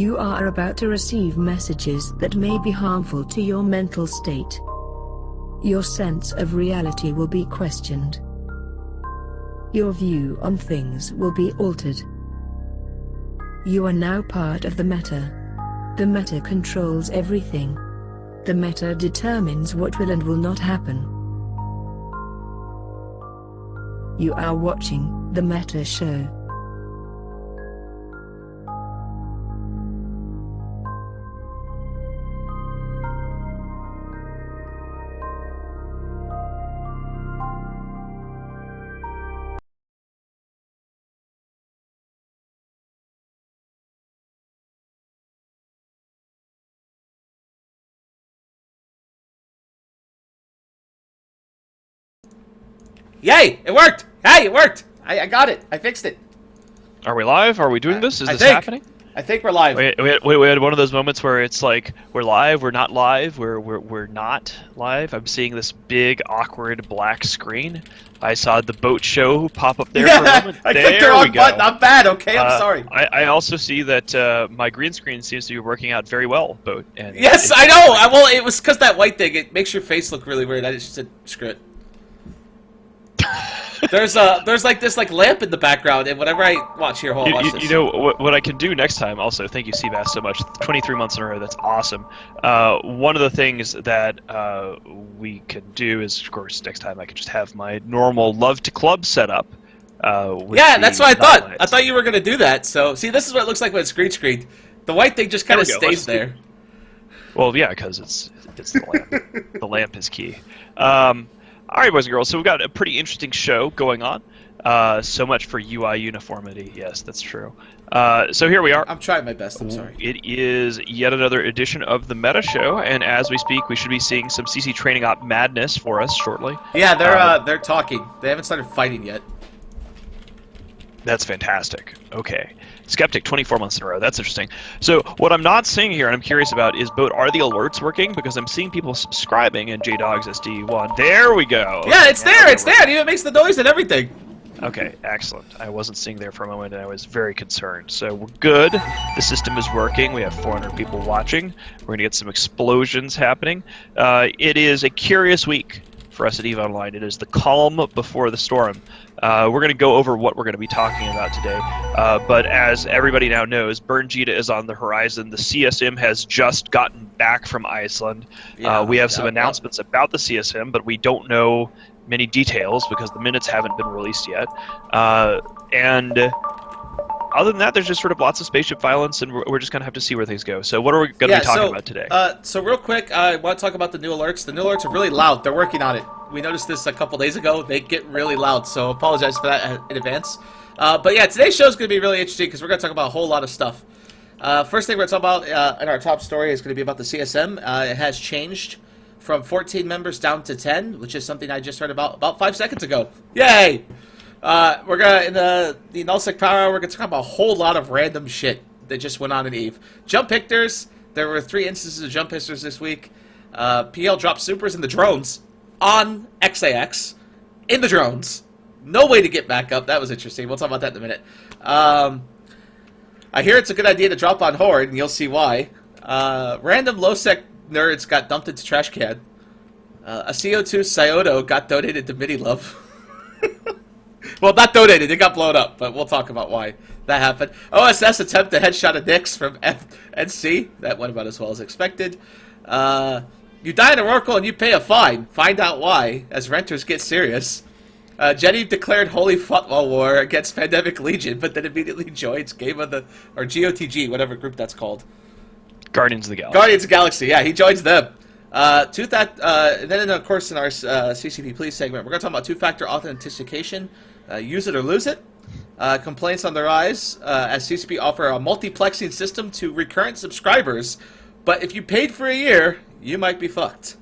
You are about to receive messages that may be harmful to your mental state. Your sense of reality will be questioned. Your view on things will be altered. You are now part of the meta. The meta controls everything. The meta determines what will and will not happen. You are watching the Meta Show. Yay! It worked! Hey, it worked! I got it. I fixed it. Are we live? Are we doing this? Is this happening? I think we're live. We had one of those moments where it's like we're live, we're not live, we're not live. I'm seeing this big awkward black screen. I saw the boat show pop up there for a moment. I clicked the wrong button. I'm bad. Okay, I'm sorry. I also see that my green screen seems to be working out very well, boat. And yes, I know. Well, it was because that white thing. It makes your face look really weird. I just said screw it. There's like this lamp in the background, and whenever I watch here, hold on, watch this. You know what I can do next time. Also, thank you, Seabass, so much. 23 months in a row. That's awesome. One of the things that we can do is, of course, next time I can just have my normal Love to Club set up. Yeah, that's what I thought. I thought you were gonna do that. So, see, this is what it looks like when it's green screened. The white thing just kind of stays there. Well, yeah, because it's the lamp. The lamp is key. All right, boys and girls, so we've got a pretty interesting show going on. So much for UI uniformity. Yes, that's true. So here we are. I'm trying my best. I'm sorry. It is yet another edition of the Meta Show, and as we speak, we should be seeing some CC training op madness for us shortly. Yeah, they're talking. They haven't started fighting yet. That's fantastic. Okay. Skeptic, 24 months in a row. That's interesting. So what I'm not seeing here, and I'm curious about, is are the alerts working? Because I'm seeing people subscribing and JDogsSD1. There we go. Yeah, it's there. It's there. It even makes the noise and everything. Okay, excellent. I wasn't seeing there for a moment, and I was very concerned. So we're good. The system is working. We have 400 people watching. We're going to get some explosions happening. It is a curious week for us at EVE Online. It is the calm before the storm. We're going to go over what we're going to be talking about today. But as everybody now knows, Bernjita is on the horizon. The CSM has just gotten back from Iceland. We have some announcements about the CSM, but we don't know many details because the minutes haven't been released yet. And other than that, there's just sort of lots of spaceship violence, and we're just going to have to see where things go. So what are we going to be talking about today? So real quick, I want to talk about the new alerts. The new alerts are really loud. They're working on it. We noticed this a couple days ago. They get really loud, so apologize for that in advance. But yeah, today's show is going to be really interesting because we're going to talk about a whole lot of stuff. First thing we're going to talk about in our top story is going to be about the CSM. It has changed from 14 members down to 10, which is something I just heard about 5 seconds ago. Yay! We're gonna in the Nullsec Power Hour, we're gonna talk about a whole lot of random shit that just went on in EVE. Jump Hictors. There were 3 instances of Jump Hictors this week. PL dropped supers in the drones on XAX in the drones. No way to get back up. That was interesting. We'll talk about that in a minute. I hear it's a good idea to drop on Horde, and you'll see why. Random low-sec nerds got dumped into trash can. A CO2 Scioto got donated to Mini Love. Well, not donated. It got blown up, but we'll talk about why that happened. OSS attempt to headshot a Nix from FNC. That went about as well as expected. You die in an Oracle and you pay a fine. Find out why, as renters get serious. Jenny declared holy football war against Pandemic Legion, but then immediately joins Game of the... or GOTG, whatever group that's called. Guardians of the Galaxy. Guardians of the Galaxy, yeah, he joins them. Then, of course, in our CCP Please segment, we're going to talk about two-factor authentication. Use it or lose it. Complaints on the rise as CCP offer a multiplexing system to recurrent subscribers. But if you paid for a year, you might be fucked.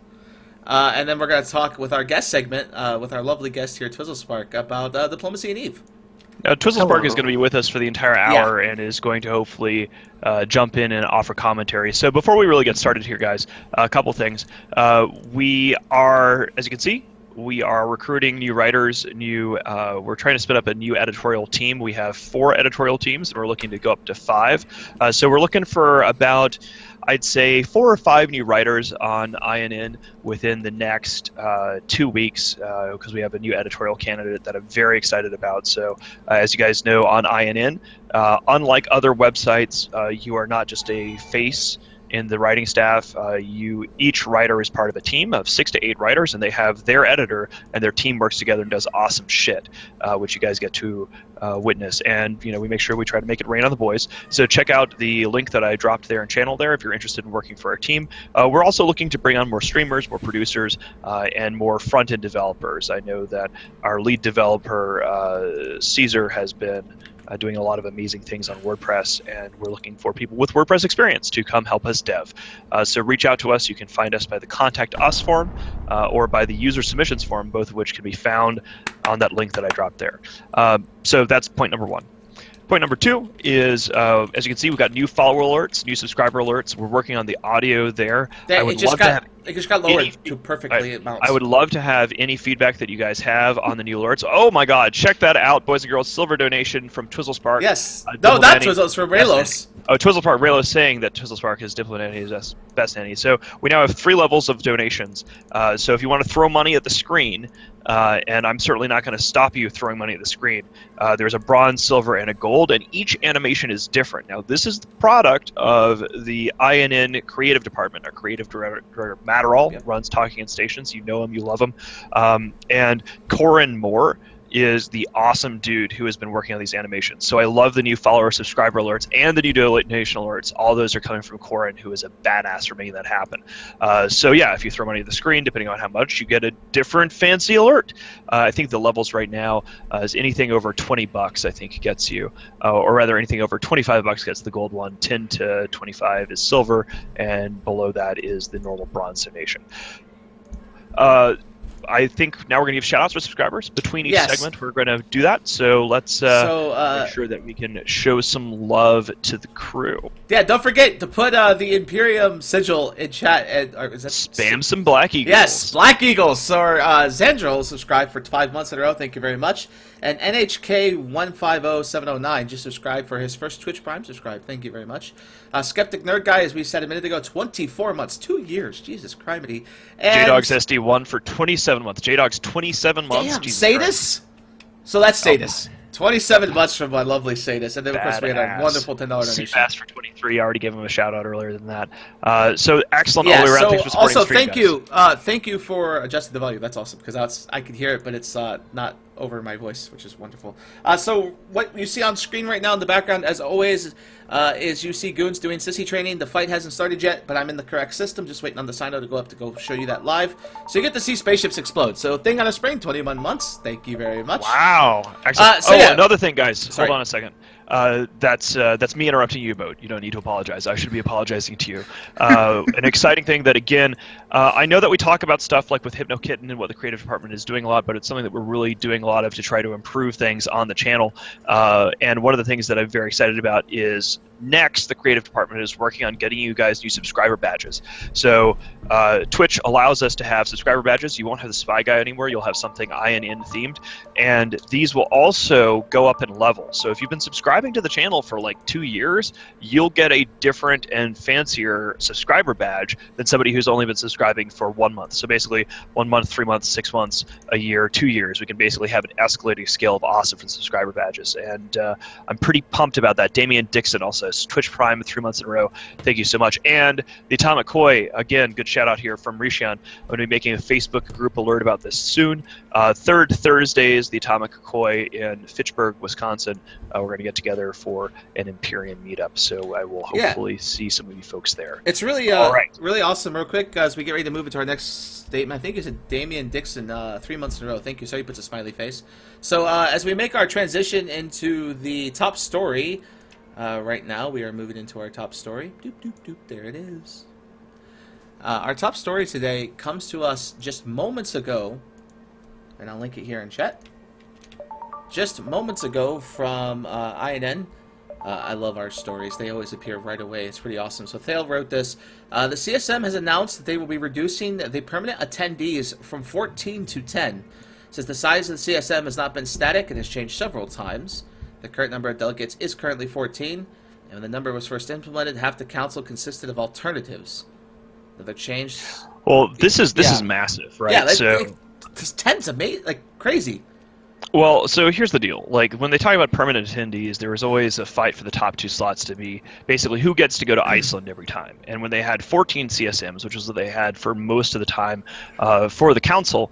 And then we're going to talk with our guest segment, with our lovely guest here, Twizzlespark, about diplomacy in EVE. Now, Twizzlespark is going to be with us for the entire hour and is going to hopefully jump in and offer commentary. So before we really get started here, guys, a couple things. We are, as you can see, We are recruiting new writers. We're trying to spin up a new editorial team. We have 4 editorial teams, and we're looking to go up to 5. So we're looking for about, I'd say, 4 or 5 new writers on INN within the next 2 weeks, because we have a new editorial candidate that I'm very excited about. So as you guys know, on INN, unlike other websites, you are not just a face in the writing staff. Each writer is part of a team of 6 to 8 writers, and they have their editor, and their team works together and does awesome shit, which you guys get to witness. And we make sure we try to make it rain on the boys. So check out the link that I dropped there in channel there if you're interested in working for our team. We're also looking to bring on more streamers, more producers, and more front-end developers. I know that our lead developer, Caesar, has been doing a lot of amazing things on WordPress, and we're looking for people with WordPress experience to come help us dev. So reach out to us. You can find us by the Contact Us form or by the User Submissions form, both of which can be found on that link that I dropped there. So that's point number 1. Point number 2 is, as you can see, we've got new follower alerts, new subscriber alerts. We're working on the audio there. It just got lowered to perfectly amounts. I would love to have any feedback that you guys have on the new alerts. Oh my God, check that out, boys and girls. Silver donation from Twizzlespark. Yes. No, not Twizzles, from Raylos. Oh, Twizzlespark. Raylos saying that Twizzlespark is Diplomanti's best nanny. So we now have 3 levels of donations. So if you want to throw money at the screen, and I'm certainly not going to stop you throwing money at the screen, there's a bronze, silver, and a gold, and each animation is different. Now, this is the product of the INN creative department. Our creative director, Matterall, runs Talking in Stations. You know him, you love him. And Corin Moore is the awesome dude who has been working on these animations. So I love the new follower subscriber alerts and the new donation alerts. All those are coming from Corin, who is a badass for making that happen. So yeah, if you throw money at the screen, depending on how much, you get a different fancy alert. I think the levels right now is anything over $20, I think, gets you, or rather anything over $25 gets the gold one, 10 to 25 is silver, and below that is the normal bronze donation. I think now we're going to give shout-outs to subscribers. Between each segment, we're going to do that. So let's make sure that we can show some love to the crew. Yeah, don't forget to put the Imperium sigil in chat. Spam some Black Eagles. Yes, Black Eagles. So Zandril subscribed for 5 months in a row. Thank you very much. And NHK150709 just subscribed for his first Twitch Prime subscribe. Thank you very much. Skeptic Nerd Guy, as we said a minute ago, 24 months, 2 years. Jesus criminy. J-Dogs SD1 for 27 months. J-Dogs 27 months. Damn, Sadis? So that's Sadis. 27 months from my lovely Sadis. And then, of course, we had a wonderful $10 donation. CFast for 23. I already gave him a shout-out earlier than that. So excellent all the way around. Thanks for supporting also, the stream, thank you for adjusting the volume. That's awesome, because I could hear it, but it's not over my voice, which is wonderful. So what you see on screen right now in the background, as always, is you see Goons doing sissy training. The fight hasn't started yet, but I'm in the correct system, just waiting on the sign-out to go up to go show you that live. So you get to see spaceships explode. So Thing on a Spring, 21 months. Thank you very much. Wow. Excellent. Another thing, guys. Sorry. Hold on a second. That's me interrupting you, Boat. You don't need to apologize. I should be apologizing to you. An exciting thing that, again, I know that we talk about stuff like with HypnoKitten and what the creative department is doing a lot, but it's something that we're really doing a lot of to try to improve things on the channel. And one of the things that I'm very excited about is next, the creative department is working on getting you guys new subscriber badges. So Twitch allows us to have subscriber badges. You won't have the Spy Guy anymore. You'll have something INN themed. And these will also go up in level. So if you've been subscribing to the channel for like 2 years, you'll get a different and fancier subscriber badge than somebody who's only been subscribing for 1 month. So basically 1 month, 3 months, 6 months, a year, 2 years. We can basically have an escalating scale of awesome subscriber badges. And I'm pretty pumped about that. Damian Dixon also, Twitch Prime 3 months in a row. Thank you so much. And the Atomic Koi, again, good shout out here from Rishan. I'm going to be making a Facebook group alert about this soon. Third Thursdays, the Atomic Koi in Fitchburg, Wisconsin. We're going to get together for an Imperium meetup. So I will hopefully see some of you folks there. It's really really awesome. Real quick, as we get ready to move into our next statement, I think it's a Damian Dixon 3 months in a row. Thank you. So he puts a smiley face. So as we make our transition into the top story, right now we are moving into our top story. Doop, doop, doop. There it is. Our top story today comes to us just moments ago, and I'll link it here in chat. Just moments ago from INN. I love our stories. They always appear right away. It's pretty awesome. So Thale wrote this. The CSM has announced that they will be reducing the permanent attendees from 14 to 10. Says the size of the CSM has not been static and has changed several times. The current number of delegates is currently 14, and when the number was first implemented, half the council consisted of alternatives. Another change. Well, this is massive, right? Yeah, so this 10's amazing, like crazy. Well, so here's the deal. Like, when they talk about permanent attendees, there was always a fight for the top 2 slots to be basically who gets to go to Iceland every time. And when they had 14 CSMs, which was what they had for most of the time for the council,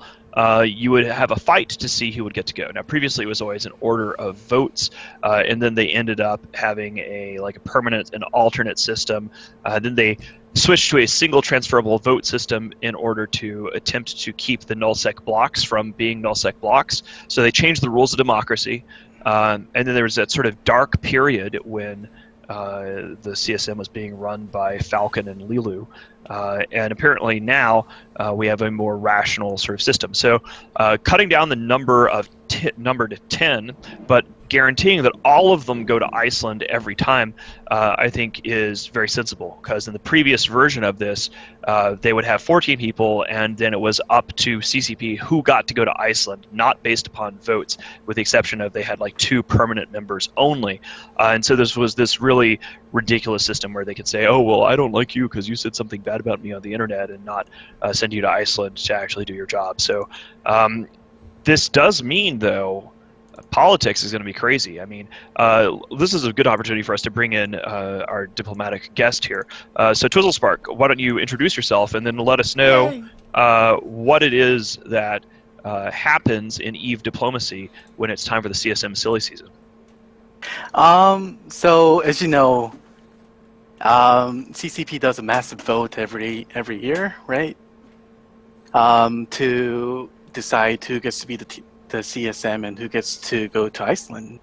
you would have a fight to see who would get to go. Now, previously it was always an order of votes, and then they ended up having a permanent and alternate system. Then they switched to a single transferable vote system in order to attempt to keep the Nullsec blocks from being Nullsec blocks. So they changed the rules of democracy, and then there was that sort of dark period when the CSM was being run by Falcon and Lilu. And apparently now we have a more rational sort of system. So cutting down the number to 10, but guaranteeing that all of them go to Iceland every time, I think is very sensible. Because in the previous version of this, they would have 14 people, and then it was up to CCP who got to go to Iceland, not based upon votes, with the exception of they had 2 permanent members only. And so this was this really ridiculous system where they could say, oh, well, I don't like you because you said something bad about me on the internet, and not send you to Iceland to actually do your job. So this does mean, though, politics is going to be crazy. I mean, this is a good opportunity for us to bring in our diplomatic guest here. So Twizzlespark, why don't you introduce yourself and then let us know what it is that happens in EVE diplomacy when it's time for the CSM silly season. So as you know, CCP does a massive vote every year, right? To decide who gets to be the CSM and who gets to go to Iceland.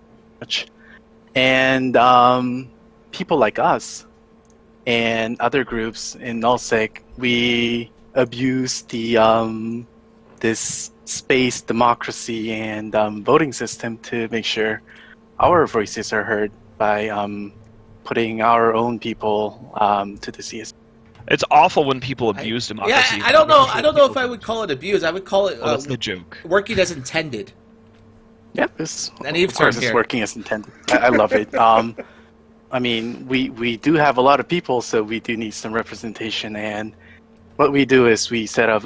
And people like us and other groups in Nullsec, we abuse the this space democracy and voting system to make sure our voices are heard by putting our own people to the CSM. It's awful when people abuse democracy. Yeah, I don't know. I don't know if I would call it abuse. I would call it that's the joke. Working as intended. Yeah, this of course it's working as intended. I love it. I mean, we do have a lot of people, so we do need some representation. And what we do is we set up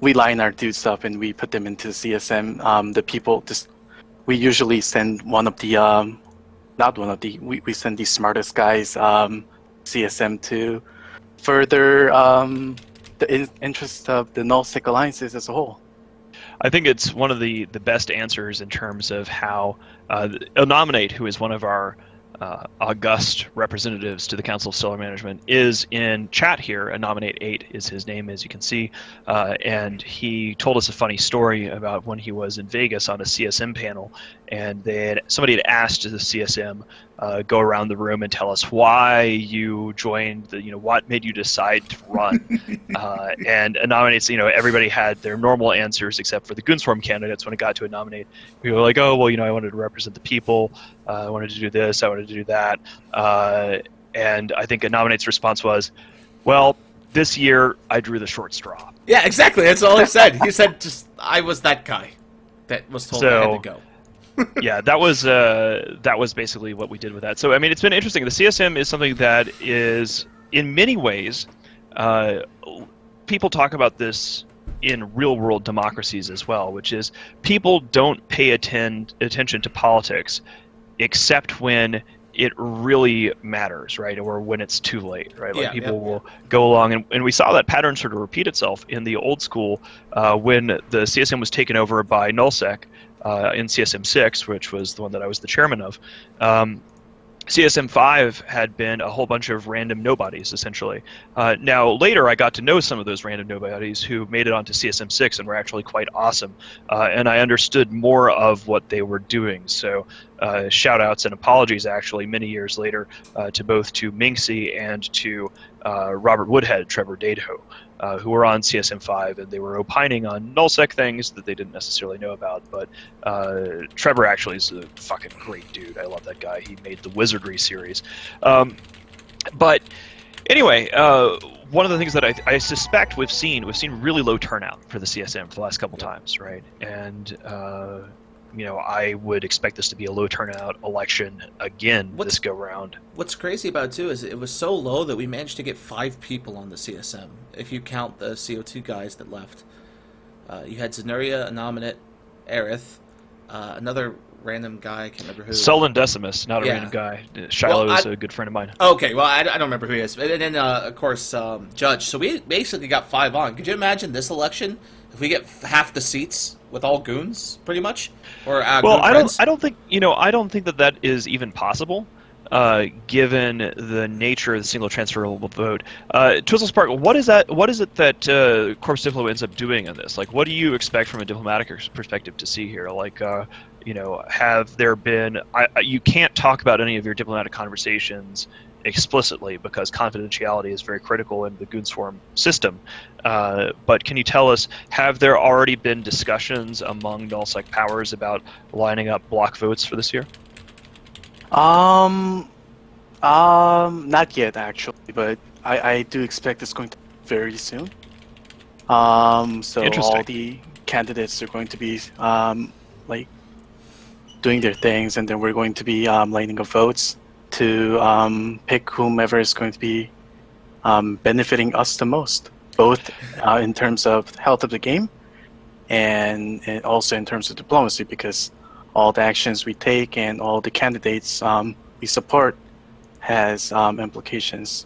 we line our dudes up and we put them into the CSM. The people we usually send we send the smartest guys CSM to further the interest of the Nullsec alliances as a whole. I think it's one of the best answers in terms of how Nominate, who is one of our august representatives to the Council of Stellar Management, is in chat here. Nominate 8 is his name, as you can see, and he told us a funny story about when he was in Vegas on a CSM panel, and somebody had asked the CSM go around the room and tell us why you joined what made you decide to run. And Nominates, everybody had their normal answers except for the Goonswarm candidates. When it got to a Nominate, we were like, oh, well, I wanted to represent the people. I wanted to do this. I wanted to do that. And I think a Nominate's response was, well, this year I drew the short straw. Yeah, exactly. That's all he said. He said, I was that guy that was told I had to go. Yeah, that was basically what we did with that. So, I mean, it's been interesting. The CSM is something that is, in many ways, people talk about this in real-world democracies as well, which is people don't pay attention to politics except when it really matters, right? Or when it's too late, right? Like people will go along, and we saw that pattern sort of repeat itself in the old school when the CSM was taken over by Nullsec in CSM 6, which was the one that I was the chairman of. CSM 5 had been a whole bunch of random nobodies, essentially. Now, later I got to know some of those random nobodies who made it onto CSM 6 and were actually quite awesome, and I understood more of what they were doing. So shout outs and apologies actually many years later to both to Minxie and to Robert Woodhead, Trevor Dadeho, who were on CSM5, and they were opining on nullsec things that they didn't necessarily know about. But Trevor actually is a fucking great dude. I love that guy. He made the Wizardry series. But anyway, one of the things that I suspect we've seen really low turnout for the CSM for the last couple times, right? And I would expect this to be a low turnout election again this go round. What's crazy about it too is it was so low that we managed to get 5 people on the CSM, if you count the CO2 guys that left. You had Zenuria, Anominate, Aerith, another random guy, I can't remember who. Sullen Decimus, not a random guy. Shiloh is a good friend of mine. Okay, well, I don't remember who he is. And then, of course, Judge. So we basically got 5 on. Could you imagine this election if we get half the seats with all goons, pretty much? Or well, I don't think that is even possible, given the nature of the single transferable vote. Twizzle Spark, what is it that Corpse Diplo ends up doing in this? Like, what do you expect from a diplomatic perspective to see here? Like, have there been? You can't talk about any of your diplomatic conversations explicitly because confidentiality is very critical in the Goonswarm system. But can you tell us, have there already been discussions among nullsec powers about lining up block votes for this year? Not yet actually, but I do expect it's going to be very soon. So all the candidates are going to be like doing their things, and then we're going to be lining up votes to pick whomever is going to be benefiting us the most, both in terms of health of the game and also in terms of diplomacy, because all the actions we take and all the candidates we support has implications.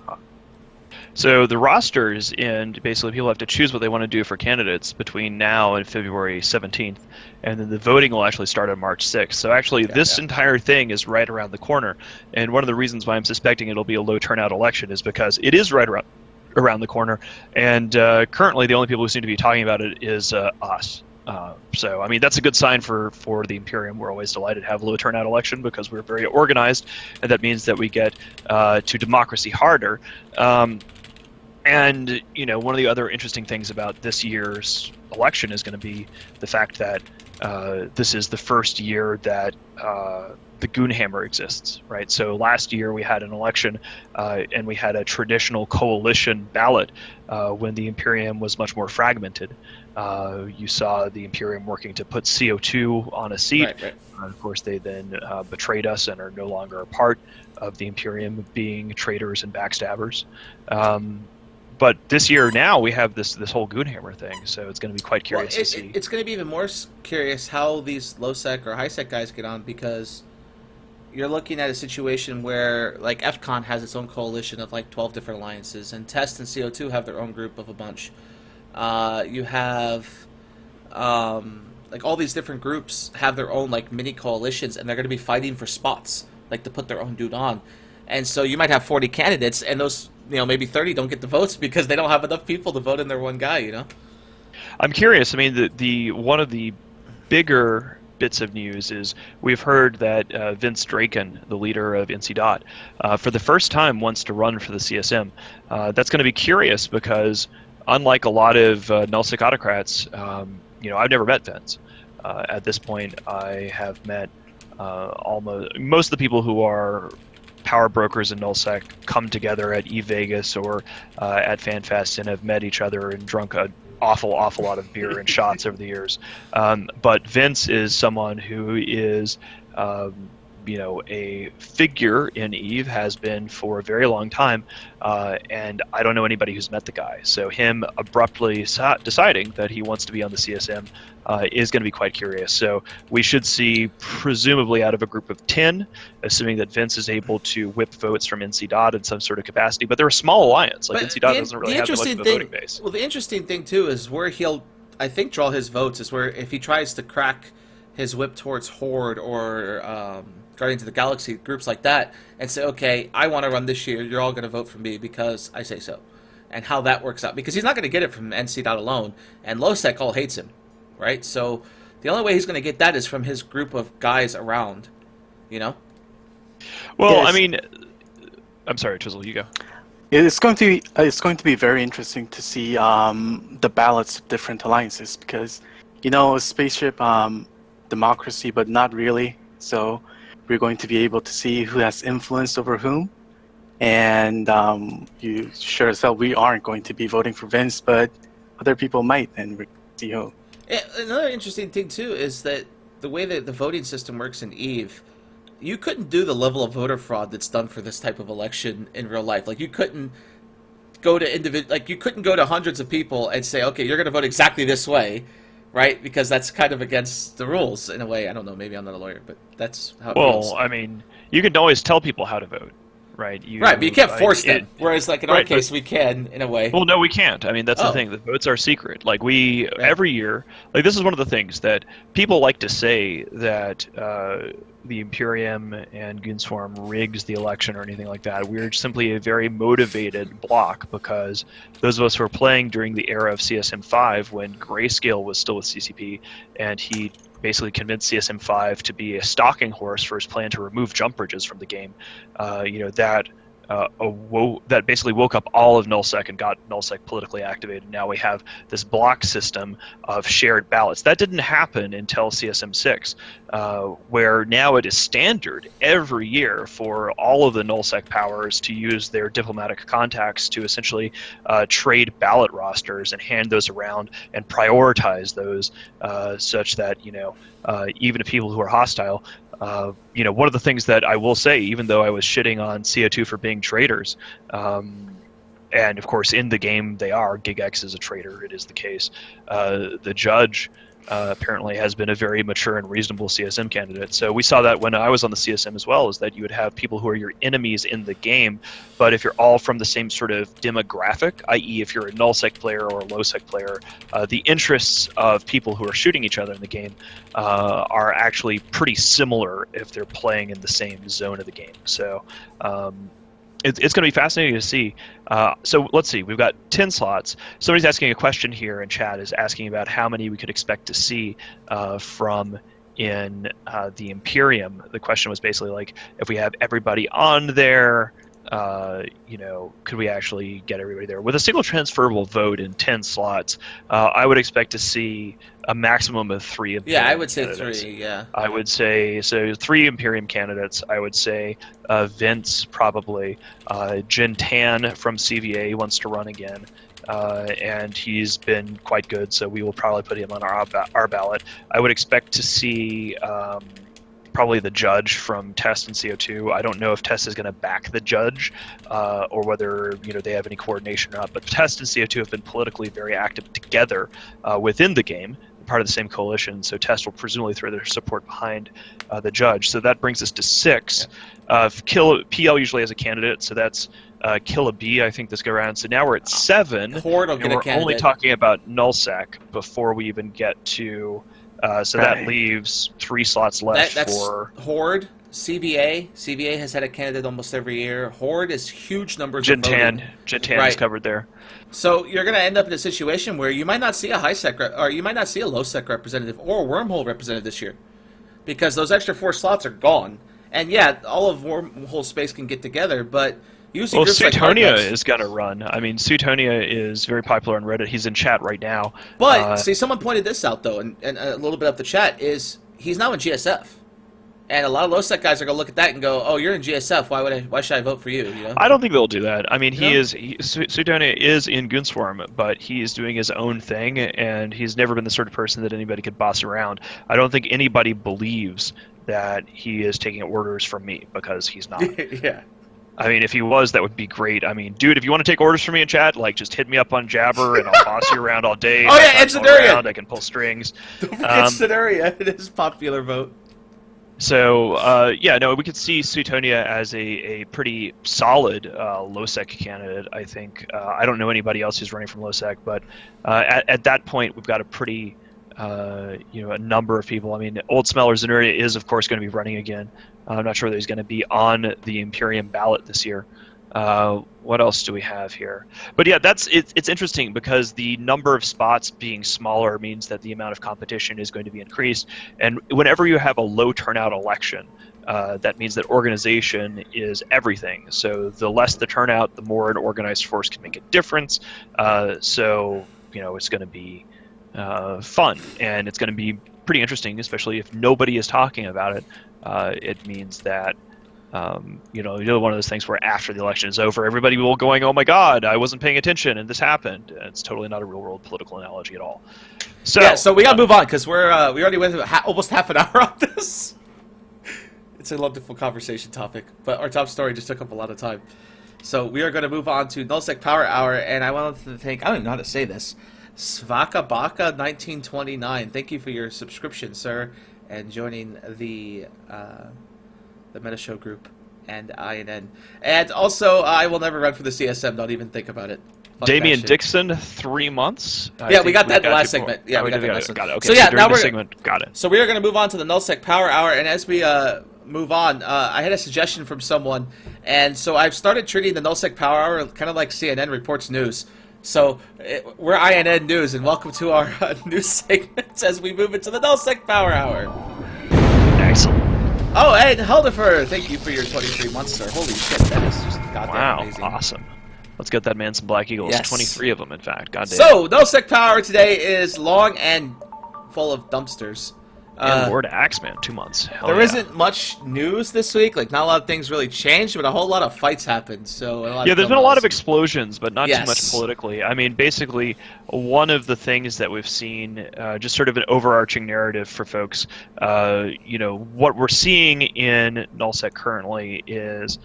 So the rosters, and basically people have to choose what they want to do for candidates between now and February 17th, and then the voting will actually start on March 6th. So actually this entire thing is right around the corner, and one of the reasons why I'm suspecting it'll be a low turnout election is because it is right around the corner, and currently the only people who seem to be talking about it is us. So, I mean, that's a good sign for the Imperium. We're always delighted to have a low turnout election because we're very organized, and that means that we get to democracy harder. And, one of the other interesting things about this year's election is going to be the fact that this is the first year that the Goonhammer exists, right? So last year we had an election and we had a traditional coalition ballot when the Imperium was much more fragmented. You saw the Imperium working to put CO2 on a seat. Right. Of course, they then betrayed us and are no longer a part of the Imperium, being traitors and backstabbers. But this year now we have this whole Goonhammer thing, so it's going to be quite curious to see. It's going to be even more curious how these low-sec or high-sec guys get on, because you're looking at a situation where, like, FCON has its own coalition of, like, 12 different alliances, and Test and CO2 have their own group of a bunch. You have, like, all these different groups have their own, like, mini coalitions, and they're going to be fighting for spots, like, to put their own dude on. And so you might have 40 candidates, and those, maybe 30 don't get the votes because they don't have enough people to vote in their one guy, I'm curious. I mean, the one of the bigger bits of news is we've heard that Vince Draken, the leader of NC Dot, for the first time wants to run for the CSM. That's going to be curious because, unlike a lot of nullsec autocrats, I've never met Vince. At this point, I have met most of the people who are power brokers in nullsec come together at eVegas or at FanFest and have met each other and drunk an awful lot of beer and shots over the years. But Vince is someone who is a figure in EVE, has been for a very long time, and I don't know anybody who's met the guy. So him abruptly deciding that he wants to be on the CSM is going to be quite curious. So we should see, presumably out of a group of 10, assuming that Vince is able to whip votes from NC Dot in some sort of capacity. But they're a small alliance. Like, NC Dot doesn't really have much of a voting base. Well, the interesting thing, too, is where he'll, I think, draw his votes is where if he tries to crack his whip towards Horde or Guardians of the Galaxy, groups like that, and say, okay, I want to run this year, you're all going to vote for me because I say so. And how that works out. Because he's not going to get it from NC Dot alone, and LowSec all hates him, right? So the only way he's going to get that is from his group of guys around, You know? Well, Yes. I mean, I'm sorry, Chisel, you go. It's going to be very interesting to see the ballots of different alliances because, a spaceship democracy, but not really. So we're going to be able to see who has influence over whom. And you sure as hell we aren't going to be voting for Vince, but other people might, and we're going to see who. Another interesting thing too is that the way that the voting system works in Eve, you couldn't do the level of voter fraud that's done for this type of election in real life. Like you couldn't you couldn't go to hundreds of people and say, okay, you're going to vote exactly this way, right? Because that's kind of against the rules in a way. I don't know. Maybe I'm not a lawyer, but that's how it feels. Well, I mean, you can always tell people how to vote, right? Right, but you can't force them. Whereas, like in our Right, but- case, we can in a way. Well, no, we can't. I mean, that's Oh. the thing. The votes are secret. Like every year, like this is one of the things that people like to say that the Imperium and Goonswarm rigs the election or anything like that. We're simply a very motivated block because those of us who were playing during the era of CSM5 when Grayscale was still with CCP and he basically convinced CSM5 to be a stalking horse for his plan to remove jump bridges from the game. That basically woke up all of Nullsec and got Nullsec politically activated. Now we have this block system of shared ballots. That didn't happen until CSM6, where now it is standard every year for all of the Nullsec powers to use their diplomatic contacts to essentially trade ballot rosters and hand those around and prioritize those such that, even if people who are hostile, one of the things that I will say, even though I was shitting on CO2 for being traitors, and of course in the game they are, GigX is a traitor, it is the case, the judge apparently has been a very mature and reasonable CSM candidate. So we saw that when I was on the CSM as well, is that you would have people who are your enemies in the game, but if you're all from the same sort of demographic, i.e. if you're a nullsec player or a lowsec player, the interests of people who are shooting each other in the game are actually pretty similar if they're playing in the same zone of the game. So it's going to be fascinating to see. So let's see, we've got 10 slots. Somebody's asking a question here in chat, is asking about how many we could expect to see from in the Imperium. The question was basically like, if we have everybody on there, could we actually get everybody there? With a single transferable vote in 10 slots, I would expect to see a maximum of 3 Imperium I would say candidates. 3, yeah. I would say, so 3 Imperium candidates. I would say Vince, probably. Jin Tan from CVA wants to run again. And he's been quite good, so we will probably put him on our ballot. I would expect to see probably the judge from Test and CO2. I don't know if Test is going to back the judge or whether they have any coordination or not, but Test and CO2 have been politically very active together within the game, part of the same coalition, so Test will presumably throw their support behind the judge. So that brings us to 6. PL usually has a candidate, so that's Kill a B, I think, this go around. So now we're at 7, Horde will and get a we're candidate. only talking about Nullsec before we even get to... so that leaves 3 slots left That's for Horde, CVA. CVA has had a candidate almost every year. Horde is huge numbers Jin of voting. Tan is covered there. So you're going to end up in a situation where you might not see a high sec or you might not see a low sec representative or a wormhole representative this year, because those extra 4 slots are gone. And yeah, all of wormhole space can get together, but usually groups like Suetonia Hardnuts- is going to run. I mean, Suetonia is very popular on Reddit. He's in chat right now. But see, someone pointed this out though, and a little bit up the chat is he's now in GSF. And a lot of low sec guys are gonna look at that and go, "Oh, you're in GSF. Why should I vote for you?" I don't think they'll do that. I mean, Suetonia is in Goonswarm, but he's doing his own thing, and he's never been the sort of person that anybody could boss around. I don't think anybody believes that he is taking orders from me, because he's not. Yeah. I mean, if he was, that would be great. I mean, dude, if you want to take orders from me in chat, like, just hit me up on Jabber, and I'll boss you around all day. Oh yeah, and Sidoria! I can pull strings. Don't forget Sidoria. It is popular vote. So, we could see Suetonia as a pretty solid low-sec candidate, I think. I don't know anybody else who's running from low-sec, but at that point, we've got a pretty, a number of people. I mean, Old Smeller Zenuria is, of course, going to be running again. I'm not sure that he's going to be on the Imperium ballot this year. What else do we have here? But yeah, it's interesting because the number of spots being smaller means that the amount of competition is going to be increased. And whenever you have a low turnout election, that means that organization is everything. So the less the turnout, the more an organized force can make a difference. So it's going to be fun, and it's going to be pretty interesting, especially if nobody is talking about it. It means that one of those things where after the election is over, everybody will going, "Oh my God, I wasn't paying attention, and this happened." And it's totally not a real-world political analogy at all. So yeah, so we gotta move on because we already went almost half an hour on this. It's a wonderful conversation topic, but our top story just took up a lot of time. So we are going to move on to Nullsec Power Hour, and I wanted to thank, I don't even know how to say this, Svaka Baka 1929. Thank you for your subscription, sir, and joining the Meta Show group and INN. And also, I will never run for the CSM. Don't even think about it. Fuck Damian that shit. Dixon, 3 months. Yeah, we got that in the last segment. Yeah, we got that last segment. Got it. Okay, so yeah, during now the we're segment, got it. So we are going to move on to the Nullsec Power Hour, and as we move on, I had a suggestion from someone, and so I've started treating the Nullsec Power Hour kind of like CNN reports news. So we're INN News, and welcome to our news segments as we move into the Nullsec Power Hour. Excellent. Oh, and Heldifer, thank you for your 23 months, sir. Holy shit, that is just goddamn amazing. Awesome. Let's get that man some Black Eagles. Yes. 23 of them, in fact. Goddamn. So, Nullsec Power today is long and full of dumpsters. And Lord Axeman, 2 months. Hell There yeah. isn't much news this week. Like, not a lot of things really changed, but a whole lot of fights happened. So, there's been a lot of explosions, but not Yes. too much politically. I mean, basically, one of the things that we've seen, just sort of an overarching narrative for folks, what we're seeing in Nullsec currently is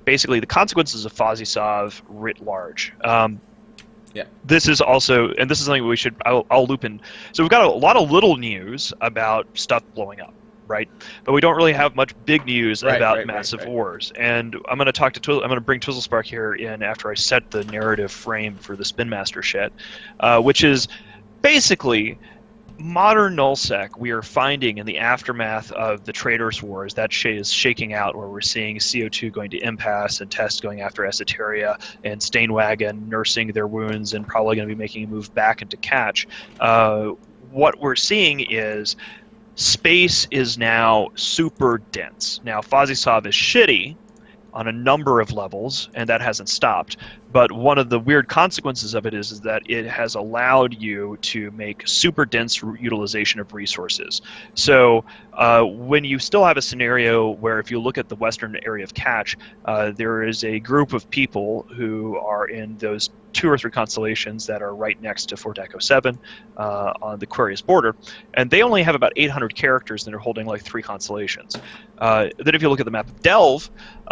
basically the consequences of FozzieSov writ large. Yeah. This is also, and this is something I'll loop in. So we've got a lot of little news about stuff blowing up, right? But we don't really have much big news about massive wars. And I'm going to bring Twizzlespark here in after I set the narrative frame for the Spin Master shit, which is basically modern Nullsec. We are finding in the aftermath of the Traitors Wars that is shaking out, where we're seeing CO2 going to impasse and Test going after Esoteria and Stainwagon nursing their wounds and probably going to be making a move back into Catch. What we're seeing is space is now super dense. Now, FozzieSov is shitty on a number of levels, and that hasn't stopped. But one of the weird consequences of it is that it has allowed you to make super dense utilization of resources. So when you still have a scenario where, if you look at the western area of Catch, there is a group of people who are in those 2 or 3 constellations that are right next to Fort Echo 7 on the Aquarius border, and they only have about 800 characters that are holding like 3 constellations. Then if you look at the map of Delve,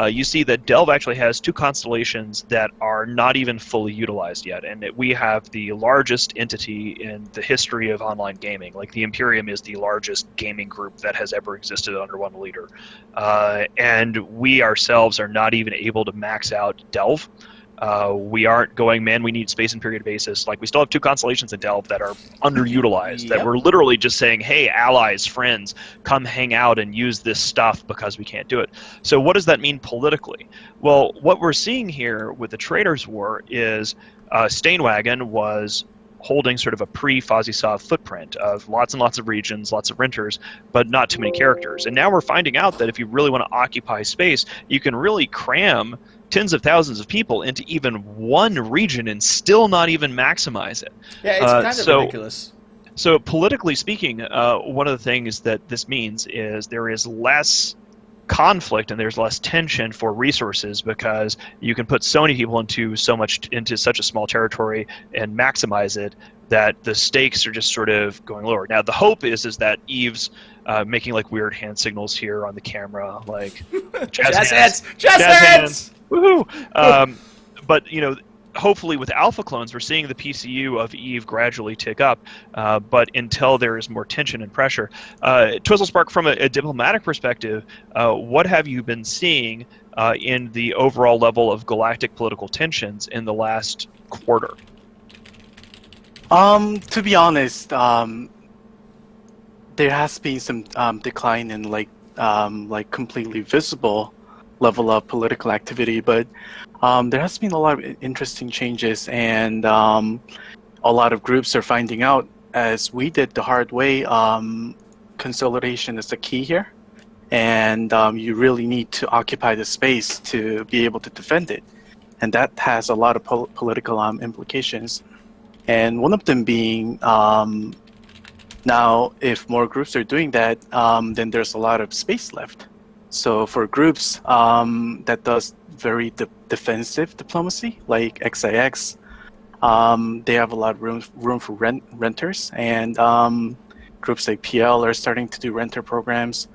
you see that Delve actually has 2 constellations that are not even fully utilized yet, and we have the largest entity in the history of online gaming. Like, the Imperium is the largest gaming group that has ever existed under one leader, and we ourselves are not even able to max out Delve. We aren't going, man, we need space and period basis. Like, we still have 2 constellations in Delve that are underutilized, that we're literally just saying, hey, allies, friends, come hang out and use this stuff because we can't do it. So what does that mean politically? Well, what we're seeing here with the Traitors War is Stainwagon was holding sort of a pre-FozzieSov footprint of lots and lots of regions, lots of renters, but not too many characters. And now we're finding out that if you really want to occupy space, you can really cram tens of thousands of people into even one region and still not even maximize it. Yeah, it's kind of ridiculous. So politically speaking, one of the things that this means is there is less conflict and there's less tension for resources, because you can put so many people into such a small territory and maximize it that the stakes are just sort of going lower. Now, the hope is that Eve's making like weird hand signals here on the camera, like jazz hands. Woohoo! But hopefully with alpha clones, we're seeing the PCU of Eve gradually tick up, but until there is more tension and pressure. Twizzlespark, from a diplomatic perspective, what have you been seeing in the overall level of galactic political tensions in the last quarter? To be honest, there has been some decline in like completely visible level of political activity, but there has been a lot of interesting changes, and a lot of groups are finding out, as we did the hard way, consolidation is the key here. and you really need to occupy the space to be able to defend it, and that has a lot of political implications. And one of them being, now if more groups are doing that, then there's a lot of space left. So for groups that does very defensive diplomacy, like XIX, they have a lot of room for renters, and groups like PL are starting to do renter programs.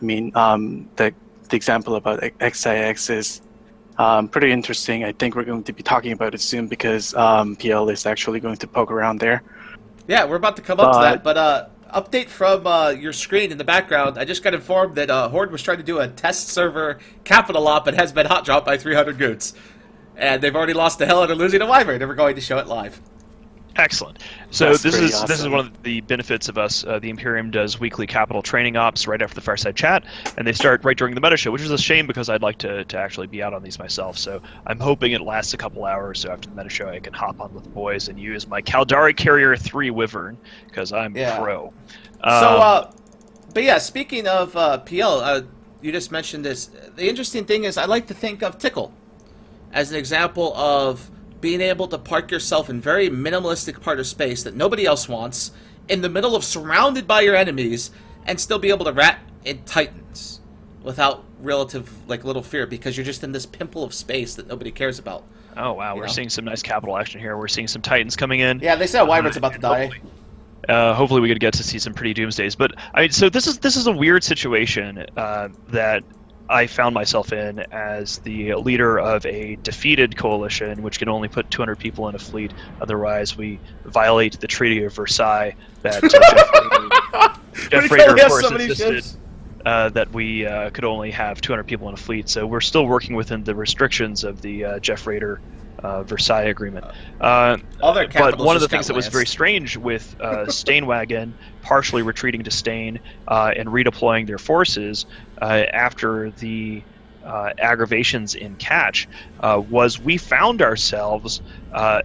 I mean, the example about XIX is pretty interesting. I think we're going to be talking about it soon because PL is actually going to poke around there. Yeah, we're about to come up to that, but update from your screen in the background. I just got informed that Horde was trying to do a test server capital op and has been hot dropped by 300 goods. And they've already lost the hell and are losing a wyvern, and we're going to show it live. Excellent. So That's this is awesome. one of the benefits of us. The Imperium does weekly capital training ops right after the Fireside Chat, and they start right during the meta show, which is a shame because I'd like to actually be out on these myself. So I'm hoping it lasts a couple hours, so after the meta show I can hop on with the boys and use my Caldari Carrier 3 Wyvern, because I'm pro. But yeah, speaking of PL, you just mentioned this. The interesting thing is I like to think of Tickle as an example of being able to park yourself in very minimalistic part of space that nobody else wants, in the middle of surrounded by your enemies, and still be able to rat in Titans without relative little fear, because you're just in this pimple of space that nobody cares about. Oh wow, we're seeing some nice capital action here. We're seeing some Titans coming in. Yeah, they said Wyvern's about to die. Hopefully we could get to see some pretty doomsdays. But I mean, so this is a weird situation that I found myself in as the leader of a defeated coalition, which can only put 200 people in a fleet. Otherwise, we violate the Treaty of Versailles that Jeff Rader, of course, insisted that we could only have 200 people in a fleet. So we're still working within the restrictions of the Jeff Rader Versailles Agreement. But one of the things that was very strange with Stainwagon partially retreating to Stain and redeploying their forces after the aggravations in Catch was we found ourselves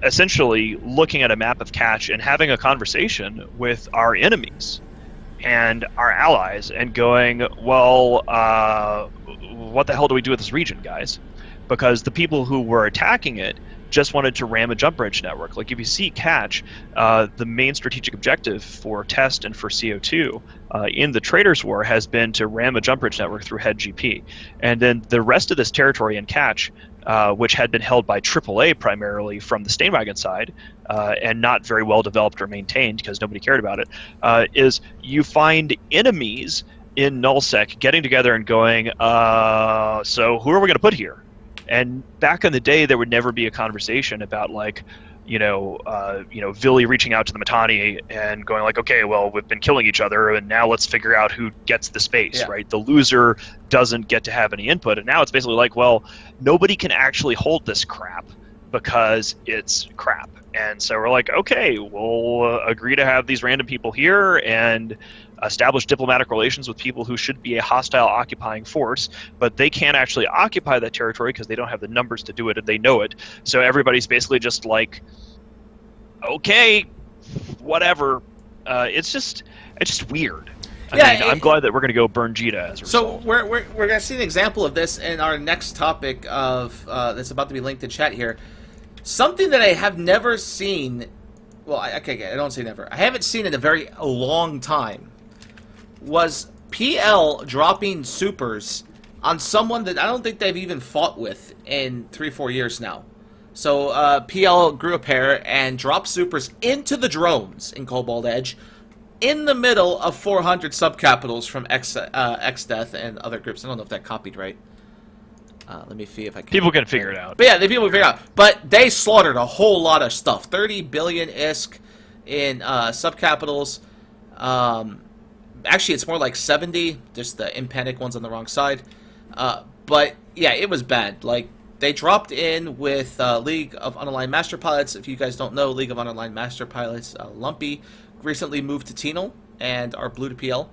essentially looking at a map of Catch and having a conversation with our enemies and our allies and going, well, what the hell do we do with this region, guys? Because the people who were attacking it just wanted to ram a jump bridge network. Like if you see Catch, the main strategic objective for Test and for CO2 in the Traders War has been to ram a jump bridge network through Head GP. And then the rest of this territory in Catch, which had been held by AAA primarily from the Stainwagon side, and not very well developed or maintained because nobody cared about it, is you find enemies in Nullsec getting together and going, so who are we going to put here? And back in the day, there would never be a conversation about Villy reaching out to the Mittani and going like, okay, well, we've been killing each other, and now let's figure out who gets the space, right? The loser doesn't get to have any input, and now it's basically like, well, nobody can actually hold this crap because it's crap. And so we're like, okay, we'll agree to have these random people here and establish diplomatic relations with people who should be a hostile occupying force, but they can't actually occupy that territory because they don't have the numbers to do it and they know it. So everybody's basically just like, okay, whatever. It's just weird. I'm glad that we're going to go burn Jita as a result. So we're going to see an example of this in our next topic of that's about to be linked in chat here. Something that I have never seen, well, I don't say never. I haven't seen in a very long time, was PL dropping supers on someone that I don't think they've even fought with in 3-4 years now. So PL grew a pair and dropped supers into the drones in Cobalt Edge in the middle of 400 subcapitals from X-Death and other groups. I don't know if that copied right. Let me see if I can... People can figure it out. But yeah, the people can figure it out. But they slaughtered a whole lot of stuff. 30 billion ISK in subcapitals. Actually, it's more like 70. Just the Impanic one's on the wrong side. But yeah, it was bad. Like, they dropped in with League of Unaligned Master Pilots. If you guys don't know, League of Unaligned Master Pilots, Lumpy recently moved to Tenal and are blue to PL.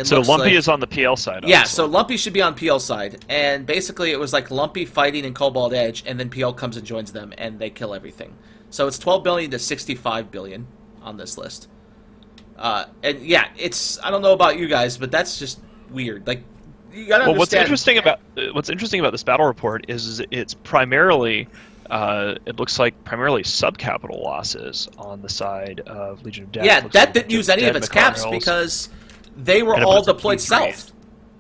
So Lumpy is on the PL side. Yeah, so Lumpy should be on PL side. And basically it was like Lumpy fighting in Cobalt Edge, and then PL comes and joins them, and they kill everything. So it's 12 billion to 65 billion on this list. And yeah, it's, I don't know about you guys, but that's just weird. Like, you gotta Well, understand. what's interesting about this battle report is it's primarily, it looks like primarily subcapital losses on the side of Legion of Death. Yeah, Looks that like didn't use any of dead its caps Macarnals because they were and a all bunch of deployed T3s. south.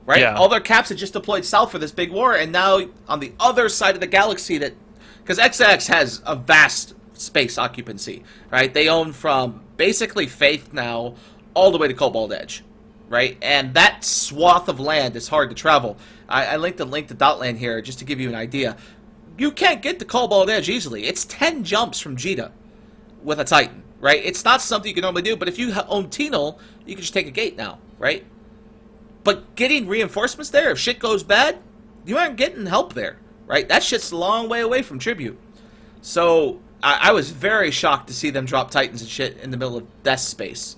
Right? Yeah. All their caps had just deployed south for this big war, and now on the other side of the galaxy, that because XX has a vast space occupancy, right? They own from basically Faith now all the way to Cobalt Edge, right? And that swath of land is hard to travel. I linked a link to Dotland here just to give you an idea. You can't get to Cobalt Edge easily. It's 10 jumps from Jita with a Titan, right? It's not something you can normally do, but if you own Tenal, you can just take a gate now, right? But getting reinforcements there, if shit goes bad, you aren't getting help there, right? That shit's a long way away from Tribute. So I was very shocked to see them drop Titans and shit in the middle of death space.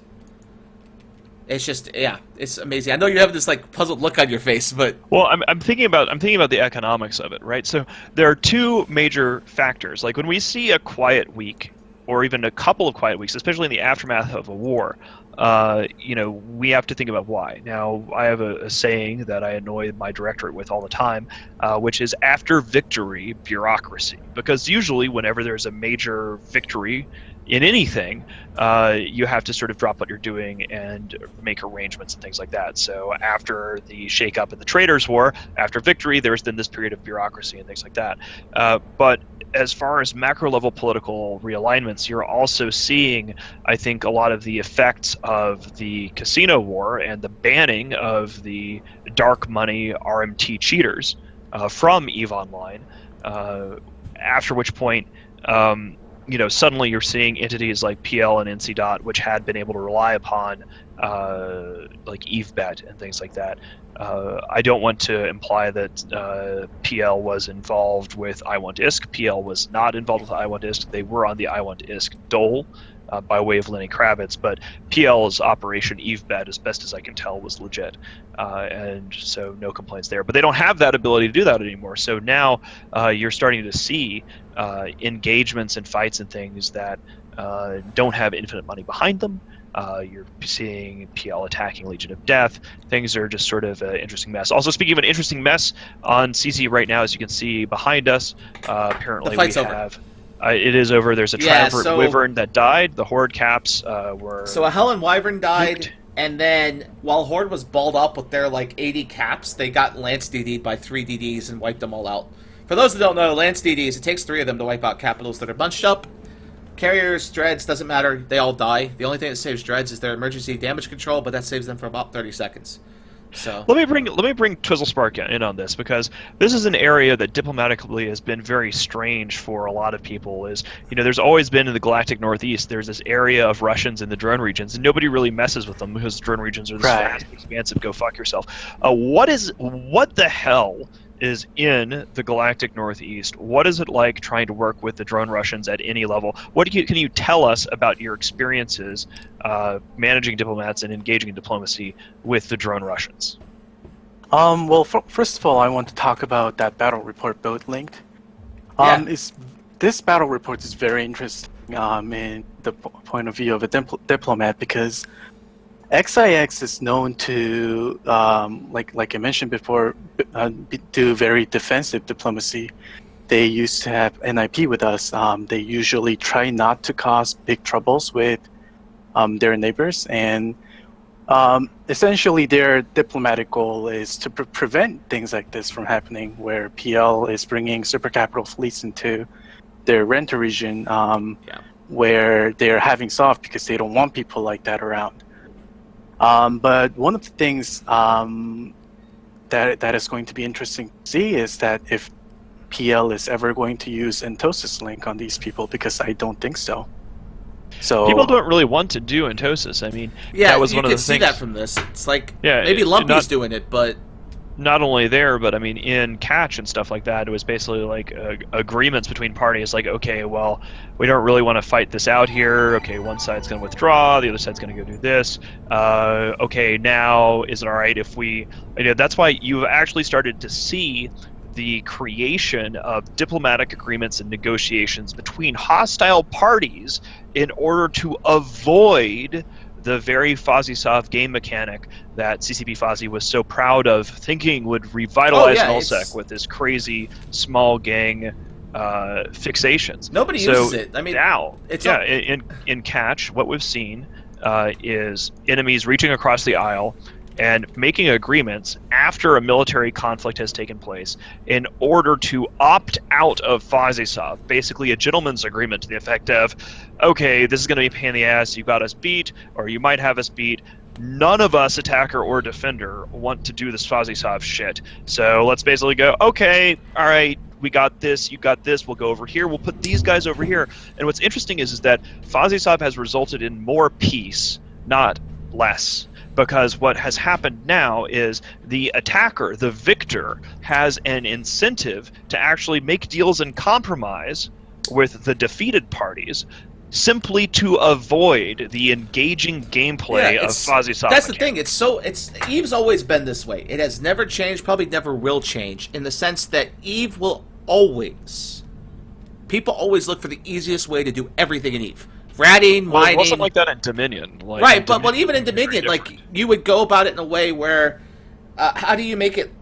It's just, yeah, it's amazing. I know you have this like puzzled look on your face, but Well, I'm thinking about the economics of it, right? So there are two major factors. Like when we see a quiet week, or even a couple of quiet weeks, especially in the aftermath of a war, we have to think about why. Now, I have a saying that I annoy my directorate with all the time, which is after victory, bureaucracy. Because usually, whenever there's a major victory in anything, you have to sort of drop what you're doing and make arrangements and things like that. So after the shakeup in the Traders' War, after victory, there's then this period of bureaucracy and things like that. But as far as macro level political realignments, you're also seeing, I think, a lot of the effects of the casino war and the banning of the dark money RMT cheaters from EVE Online, after which point suddenly you're seeing entities like PL and NC. Which had been able to rely upon like EveBet and things like that. I don't want to imply that PL was involved with I Want ISK. PL was not involved with I Want ISK. They were on the I Want ISK dole by way of Lenny Kravitz, but PL's operation EveBet, as best as I can tell, was legit, and so no complaints there. But they don't have that ability to do that anymore. So now you're starting to see engagements and fights and things that don't have infinite money behind them. You're seeing PL attacking Legion of Death. Things are just sort of an interesting mess. Also, speaking of an interesting mess on CC right now, as you can see behind us, apparently The fight's we over. have. It is over. There's a Triumvirate Wyvern that died. The Horde caps were. So a Helen Wyvern died, nuked. and then while Horde was balled up with their like 80 caps, they got Lance DD'd by 3 DDs and wiped them all out. For those that don't know, Lance DDs, it takes 3 of them to wipe out capitals that are bunched up. Carriers, Dreads, doesn't matter, they all die. The only thing that saves Dreads is their emergency damage control, but that saves them for about 30 seconds. So Let me bring Twizzlespark in on this, because this is an area that diplomatically has been very strange for a lot of people. There's always been in the Galactic Northeast, there's this area of Russians in the drone regions, and nobody really messes with them because the drone regions are this vast, expansive, go fuck yourself. What the hell is in the Galactic Northeast? What is it like trying to work with the drone Russians at any level? Can you tell us about your experiences managing diplomats and engaging in diplomacy with the drone Russians? First of all, I want to talk about that battle report both linked. This battle report is very interesting in the point of view of a diplomat, because XIX is known to, like I mentioned before, do very defensive diplomacy. They used to have NIP with us. They usually try not to cause big troubles with their neighbors, and essentially their diplomatic goal is to prevent things like this from happening, where PL is bringing super capital fleets into their renter region, where they're having soft because they don't want people like that around. But one of the things that is going to be interesting to see is that if PL is ever going to use Entosis Link on these people, because I don't think so. So people don't really want to do Entosis. I mean, that was one of the things. You can see that from this. It's like maybe Lumpy's doing it, but not only there, but I mean in Catch and stuff like that, it was basically like agreements between parties, like, okay, well, we don't really want to fight this out here. Okay, one side's going to withdraw, the other side's going to go do this. Okay, now is it all right if we? That's why you've actually started to see the creation of diplomatic agreements and negotiations between hostile parties in order to avoid the very FozzieSoft game mechanic that CCP Fozzie was so proud of thinking would revitalize Nullsec with this crazy small gang fixations. Nobody uses it. I mean, now, in Catch, what we've seen is enemies reaching across the aisle and making agreements after a military conflict has taken place in order to opt out of FozzieSoft. Basically, a gentleman's agreement to the effect of, okay, this is going to be a pain in the ass, you got us beat, or you might have us beat. None of us, attacker or defender, want to do this FozzieSoft shit. So let's basically go, okay, all right, we got this, you got this, we'll go over here, we'll put these guys over here. And what's interesting is that FozzieSoft has resulted in more peace, not less. Because what has happened now is the attacker, the victor, has an incentive to actually make deals and compromise with the defeated parties simply to avoid the engaging gameplay of FozzieSoft. That's the thing. It's Eve's always been this way. It has never changed, probably never will change, in the sense that Eve will always... People always look for the easiest way to do everything in Eve. Ratting, mining... It wasn't like that in Dominion. Right, but even in Dominion, like, you would go about it in a way where... how do you make it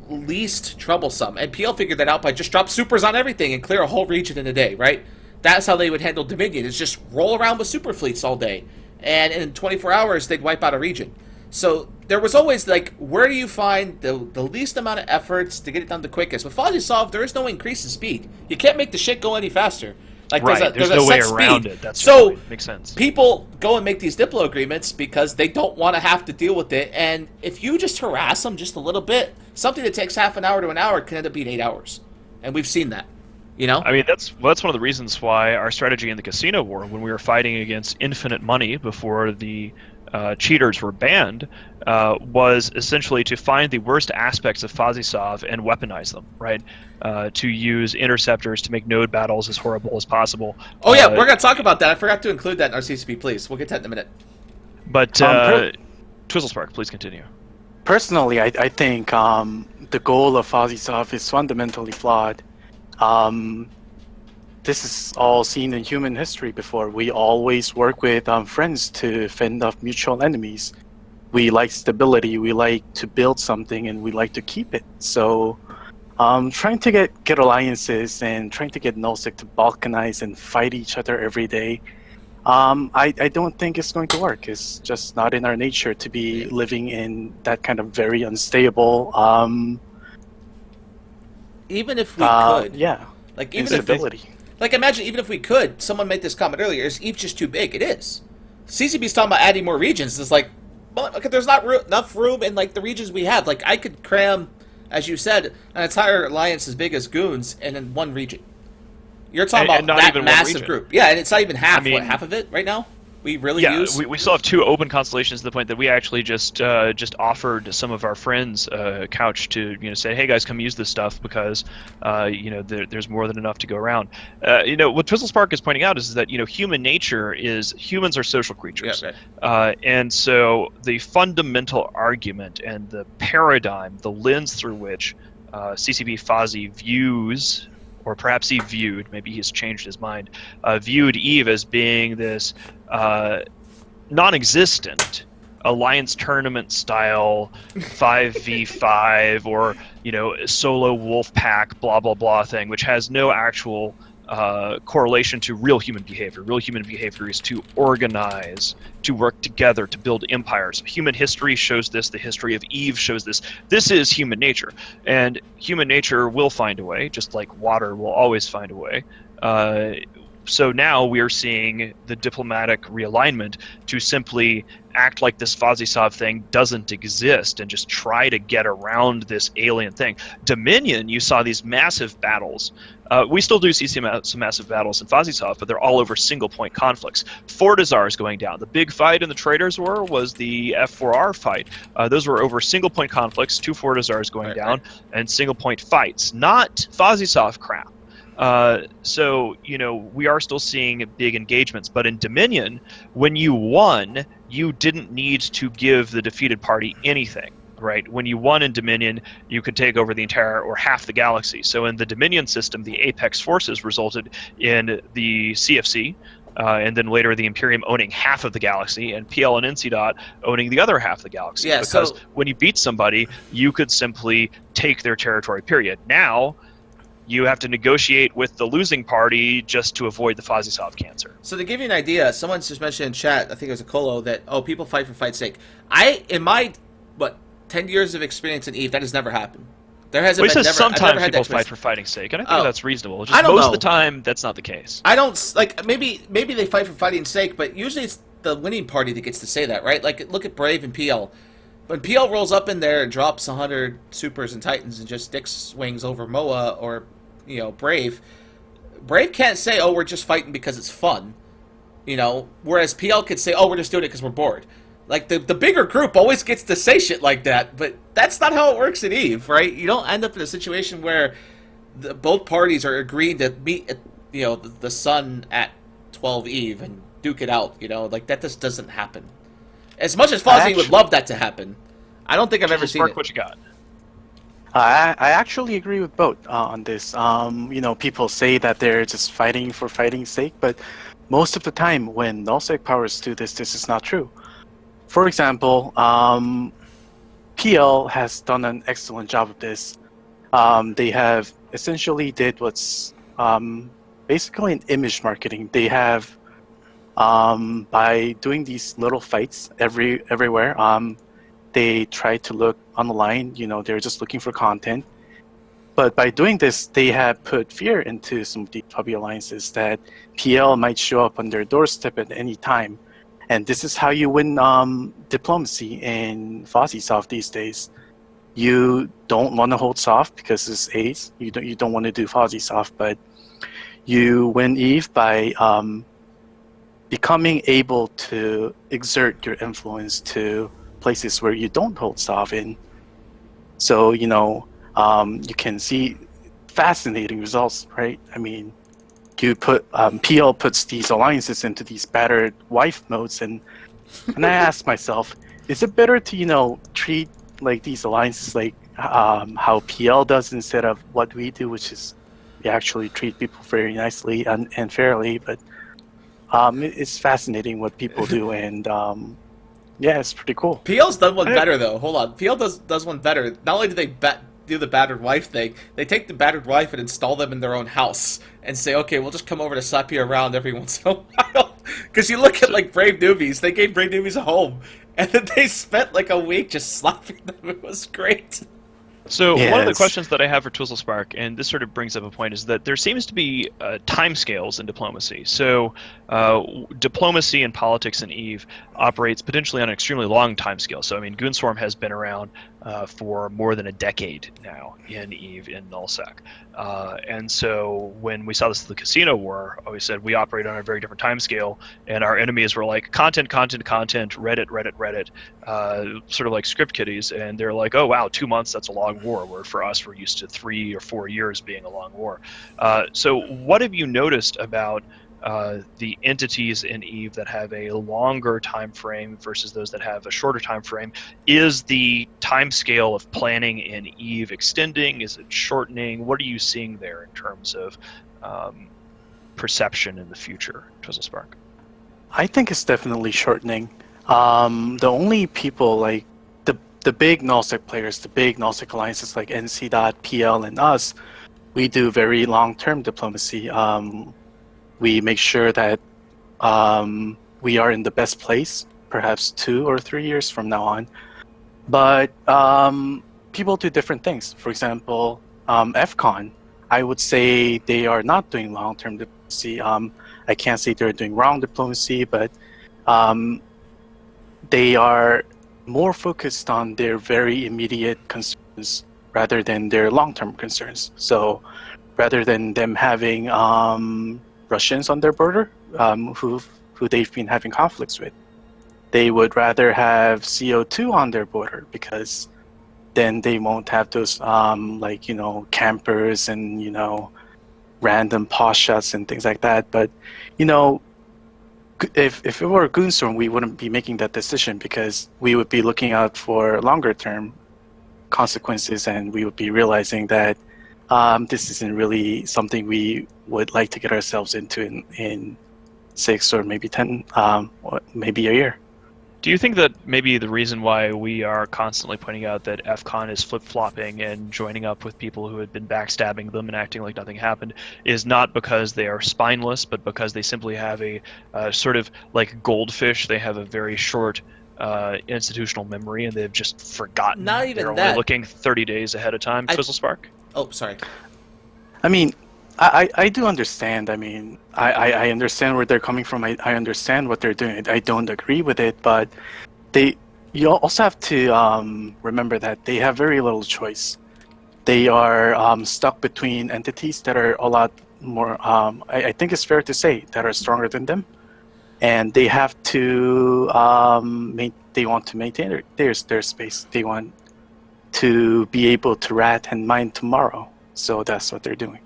least troublesome? And PL figured that out by just drop supers on everything and clear a whole region in a day, right? That's how they would handle Dominion, is just roll around with super fleets all day. And in 24 hours, they'd wipe out a region. So there was always, like, where do you find the least amount of efforts to get it done the quickest? With FozzieSoft, there is no increase in speed. You can't make the shit go any faster. Like, right, there's no a way set around speed. it. That's so right. Makes sense. People go and make these Diplo agreements because they don't want to have to deal with it. And if you just harass them just a little bit, something that takes half an hour to an hour can end up being 8 hours. And we've seen that. You know? I mean, that's one of the reasons why our strategy in the Casino War, when we were fighting against infinite money before the cheaters were banned, was essentially to find the worst aspects of FozzieSoft and weaponize them, right? To use interceptors to make node battles as horrible as possible. Oh yeah, we're going to talk about that. I forgot to include that in our CCP, please. We'll get to that in a minute. But Twizzlespark, please continue. Personally, I think the goal of FozzieSoft is fundamentally flawed. This is all seen in human history before. We always work with friends to fend off mutual enemies. We like stability, we like to build something, and we like to keep it. So trying to get alliances and trying to get Nullsec to balkanize and fight each other every day, I don't think it's going to work. It's just not in our nature to be living in that kind of very unstable... even if we could. Yeah. Like, even instability. Like, imagine, even if we could, someone made this comment earlier, is Eve just too big? It is. CCB's talking about adding more regions. It's like, well, okay, there's not enough room in, like, the regions we have. Like, I could cram, as you said, an entire alliance as big as Goons in one region. You're talking about that massive group. Yeah, and it's not even half. I mean, what, half of it right now? We really use? We still have 2 open constellations to the point that we actually just offered some of our friends Couch to say, hey guys, come use this stuff because there's more than enough to go around. What Twizzlespark is pointing out is that human nature is humans are social creatures, yeah, right. And so the fundamental argument and the paradigm, the lens through which CCP Fozzie views. Or perhaps he viewed, maybe he's changed his mind, viewed Eve as being this non-existent alliance tournament style 5v5 or solo wolf pack blah blah blah thing, which has no actual correlation to real human behavior. Real human behavior is to organize, to work together, to build empires. Human history shows this. The history of Eve shows this. This is human nature. And human nature will find a way, just like water will always find a way. So now we are seeing the diplomatic realignment to simply act like this FozzieSoft thing doesn't exist and just try to get around this alien thing. Dominion, you saw these massive battles. We still do see some massive battles in FozzieSoft, but they're all over single-point conflicts. Fortizar is going down. The big fight in the Traders War was the F4R fight. Those were over single-point conflicts, 2 Fortizars going down, and single-point fights, not FozzieSoft crap. So, we are still seeing big engagements. But in Dominion, when you won, you didn't need to give the defeated party anything, right? When you won in Dominion, you could take over the entire or half the galaxy. So in the Dominion system, the Apex forces resulted in the CFC, and then later the Imperium owning half of the galaxy, and PL and NC Dot owning the other half of the galaxy. Yeah, because so- when you beat somebody, you could simply take their territory, period. Now, you have to negotiate with the losing party just to avoid the Fozzie cancer. So to give you an idea, someone just mentioned in chat, I think it was a Colo, that, people fight for fight's sake. In my, 10 years of experience in EVE, that has never happened. There hasn't Well, he been, says never, I've never sometimes had people that fight for fighting's sake, and I think that's reasonable. I Just don't most know. of the time, that's not the case. I don't, like, maybe they fight for fighting's sake, but usually it's the winning party that gets to say that, right? Like, look at Brave and PL. When PL rolls up in there and drops 100 Supers and Titans and just dick swings over Moa or, Brave can't say, oh, we're just fighting because it's fun, whereas PL could say, oh, we're just doing it because we're bored. Like, the bigger group always gets to say shit like that, but that's not how it works in EVE, right? You don't end up in a situation where both parties are agreeing to meet, the sun at 12 EVE and duke it out, like, that just doesn't happen. As much as Fozzie would love that to happen, I don't think I've ever seen it. What you got? I actually agree with both on this. People say that they're just fighting for fighting's sake, but most of the time when Nullsec powers do this is not true. For example, PL has done an excellent job of this. They have essentially did what's basically an image marketing. They have, by doing these little fights everywhere, they try to look on the line, they're just looking for content. But by doing this, they have put fear into some of the hobby alliances that PL might show up on their doorstep at any time. And this is how you win diplomacy in FozzieSoft these days. You don't want to hold soft because it's Ace. You don't want to do FozzieSoft, but you win EVE by becoming able to exert your influence to places where you don't hold soft in. So, you can see fascinating results, right? I mean, you put PL puts these alliances into these battered wife modes, and I ask myself, is it better to treat like these alliances like how PL does instead of what we do, which is we actually treat people very nicely and fairly? But it's fascinating what people do, and yeah, it's pretty cool. PL's done one better though. Hold on, PL does one better. Not only do they do the battered wife thing, they take the battered wife and install them in their own house and say, okay, we'll just come over to slap you around every once in a while. Because you look at like Brave Newbies, they gave Brave Newbies a home, and then they spent like a week just slapping them. It was great. So yes. One of the questions that I have for TwizzleSpark, and this sort of brings up a point, is that there seems to be timescales in diplomacy. So diplomacy and politics in EVE operates potentially on an extremely long timescale. So I mean, Goonswarm has been around for more than a decade now in EVE in Nullsec. And so when we saw this in the Casino War, we said we operate on a very different timescale, and our enemies were like content, Reddit, sort of like script kiddies, and they're like, oh wow, 2 months, that's a long war, where for us we're used to 3 or 4 years being a long war. So what have you noticed about the entities in EVE that have a longer time frame versus those that have a shorter time frame? Is the time scale of planning in EVE extending? Is it shortening? What are you seeing there in terms of perception in the future, TwizzleSpark? I think it's definitely shortening. The only people like the big Nullsec players, the big Nullsec alliances like NC Dot, PL, and us, we do very long-term diplomacy. We make sure that we are in the best place, perhaps 2 or 3 years from now on. But people do different things. For example, FCON, I would say they are not doing long-term diplomacy. I can't say they're doing wrong diplomacy, but they are more focused on their very immediate concerns rather than their long-term concerns. So rather than them having Russians on their border who they've been having conflicts with, they would rather have CO2 on their border, because then they won't have those campers and random pause shots and things like that. But if it were Goonstorm, we wouldn't be making that decision, because we would be looking out for longer term consequences, and we would be realizing that this isn't really something we would like to get ourselves into in 6 or maybe 10, or maybe a year. Do you think that maybe the reason why we are constantly pointing out that FCON is flip-flopping and joining up with people who had been backstabbing them and acting like nothing happened is not because they are spineless, but because they simply have a sort of like goldfish, they have a very short institutional memory and they've just forgotten. Not even They're that. only looking 30 days ahead of time. Twizzlespark? Oh, sorry. I mean, I do understand. I mean, I understand where they're coming from. I understand what they're doing. I don't agree with it, but you also have to remember that they have very little choice. They are stuck between entities that are a lot more, I think it's fair to say, that are stronger than them. And they have to, they want to maintain their space. They want to be able to rat and mine tomorrow. So that's what they're doing.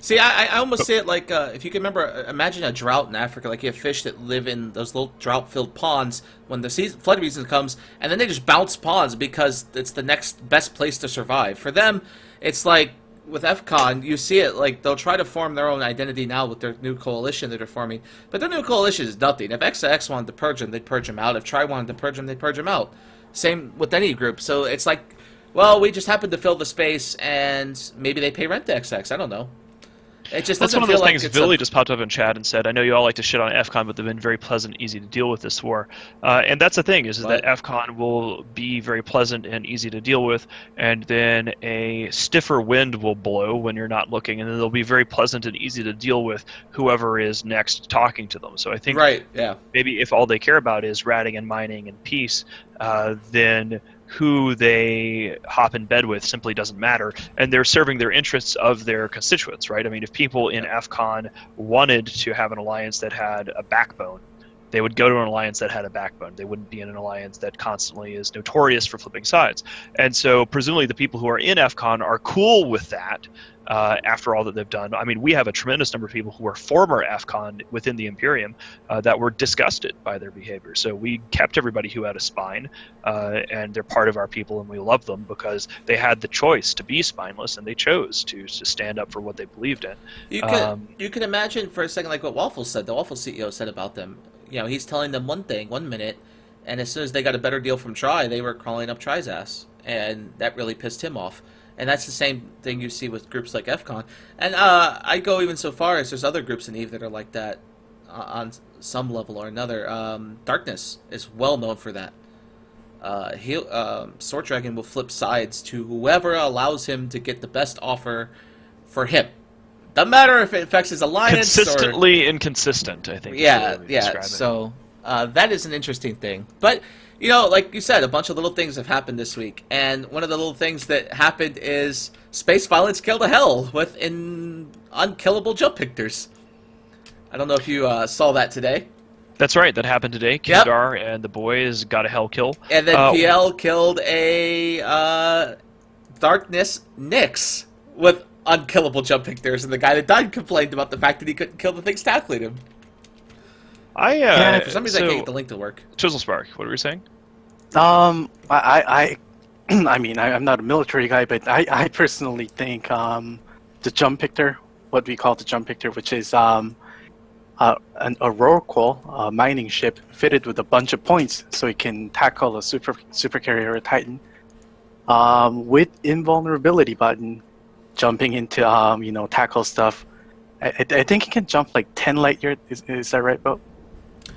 See, I almost say it like, if you can remember, imagine a drought in Africa. Like, you have fish that live in those little drought-filled ponds when the flood season comes, and then they just bounce ponds because it's the next best place to survive. For them, it's like, with FCON, you see it, like, they'll try to form their own identity now with their new coalition that they're forming. But their new coalition is nothing. If XX wanted to purge them, they'd purge them out. If Tri wanted to purge them, they'd purge them out. Same with any group. So it's like, well, we just happen to fill the space, and maybe they pay rent to XX. I don't know. It just That's doesn't one of feel those like things. it's Billy just popped up in chat and said, "I know you all like to shit on FCON, but they've been very pleasant, and easy to deal with this war." And that's the thing is that FCON will be very pleasant and easy to deal with, and then a stiffer wind will blow when you're not looking, and then they'll be very pleasant and easy to deal with whoever is next talking to them. So I think maybe if all they care about is ratting and mining and peace, then who they hop in bed with simply doesn't matter, and they're serving their interests of their constituents, right? I mean, if people in FCON wanted to have an alliance that had a backbone, they would go to an alliance that had a backbone. They wouldn't be in an alliance that constantly is notorious for flipping sides. And so presumably the people who are in FCON are cool with that after all that they've done. I mean, we have a tremendous number of people who were former FCON within the Imperium that were disgusted by their behavior. So we kept everybody who had a spine, and they're part of our people, and we love them because they had the choice to be spineless, and they chose to stand up for what they believed in. You can imagine for a second, like what Waffle said, the Waffle CEO said about them. You know, he's telling them one thing one minute, and as soon as they got a better deal from Tri, they were crawling up Tri's ass, and that really pissed him off. And that's the same thing you see with groups like FCON. And I go even so far as there's other groups in EVE that are like that on some level or another. Darkness is well known for that. Sword Dragon will flip sides to whoever allows him to get the best offer for him. Doesn't matter if it affects his alliance. Consistently inconsistent, I think. Yeah. So that is an interesting thing. But, you know, like you said, a bunch of little things have happened this week. And one of the little things that happened is space violence killed a hell with unkillable jump pictors. I don't know if you saw that today. That's right. That happened today. Kindar and the boys got a hell kill. And then PL killed a Darkness Nyx with unkillable jump pictures, and the guy that died complained about the fact that he couldn't kill the things tackling him. For some reason I can't get the link to work. Chiselspark, what were you saying? I mean, I'm not a military guy, but I personally think the jump pictor, what we call the jump pictor, which is a Rorqual mining ship fitted with a bunch of points, so it can tackle a super carrier or Titan, with invulnerability button, jumping into tackle stuff. I think it can jump like 10 light years. Is that right, Bo?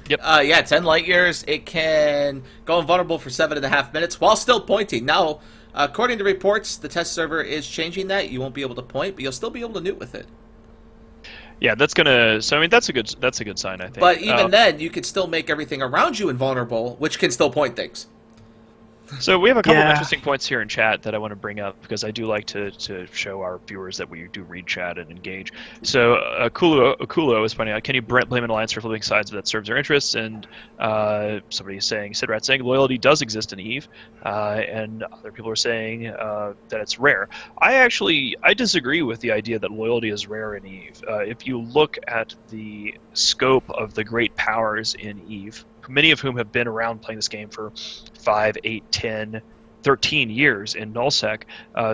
Yep. 10 light years. It can go invulnerable for 7.5 minutes while still pointing. Now, according to reports, the test server is changing that. You won't be able to point, but you'll still be able to nuke with it. Yeah, that's gonna. So I mean, that's a good sign, I think. But even then, you could still make everything around you invulnerable, which can still point things. So we have a couple of interesting points here in chat that I want to bring up because I do like to show our viewers that we do read chat and engage. So Akulo is pointing out, can you blame an alliance for flipping sides that serves their interests? And somebody is saying, Sidrat saying, loyalty does exist in EVE, and other people are saying that it's rare. I disagree with the idea that loyalty is rare in EVE. If you look at the scope of the great powers in EVE, many of whom have been around playing this game for 5, 8, 10, 13 years in Nullsec,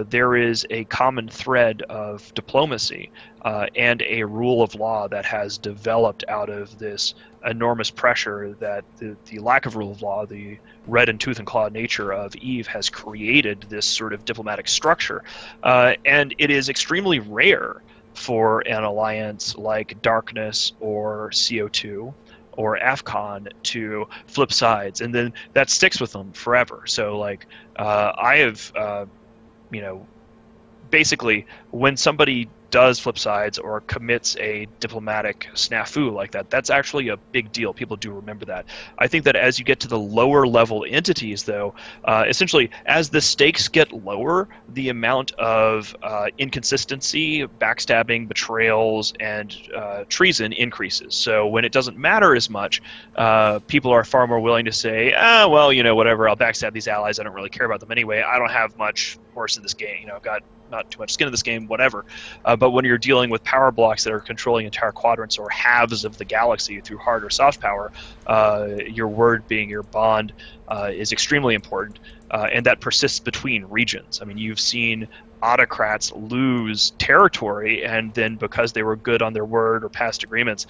there is a common thread of diplomacy and a rule of law that has developed out of this enormous pressure that the lack of rule of law, the red and tooth and claw nature of Eve, has created this sort of diplomatic structure. And it is extremely rare for an alliance like Darkness or CO2 or AFCON to flip sides, and then that sticks with them forever. So like I have basically, when somebody does flip sides or commits a diplomatic snafu like that, that's actually a big deal. People do remember that. I think that as you get to the lower level entities, though, essentially as the stakes get lower, the amount of inconsistency, backstabbing, betrayals, and treason increases. So when it doesn't matter as much, people are far more willing to say, well, whatever, I'll backstab these allies. I don't really care about them anyway. I don't have much horse in this game. I've got not too much skin in this game, whatever. But when you're dealing with power blocks that are controlling entire quadrants or halves of the galaxy through hard or soft power, your word being your bond is extremely important, and that persists between regions. I mean, you've seen autocrats lose territory and then, because they were good on their word or past agreements,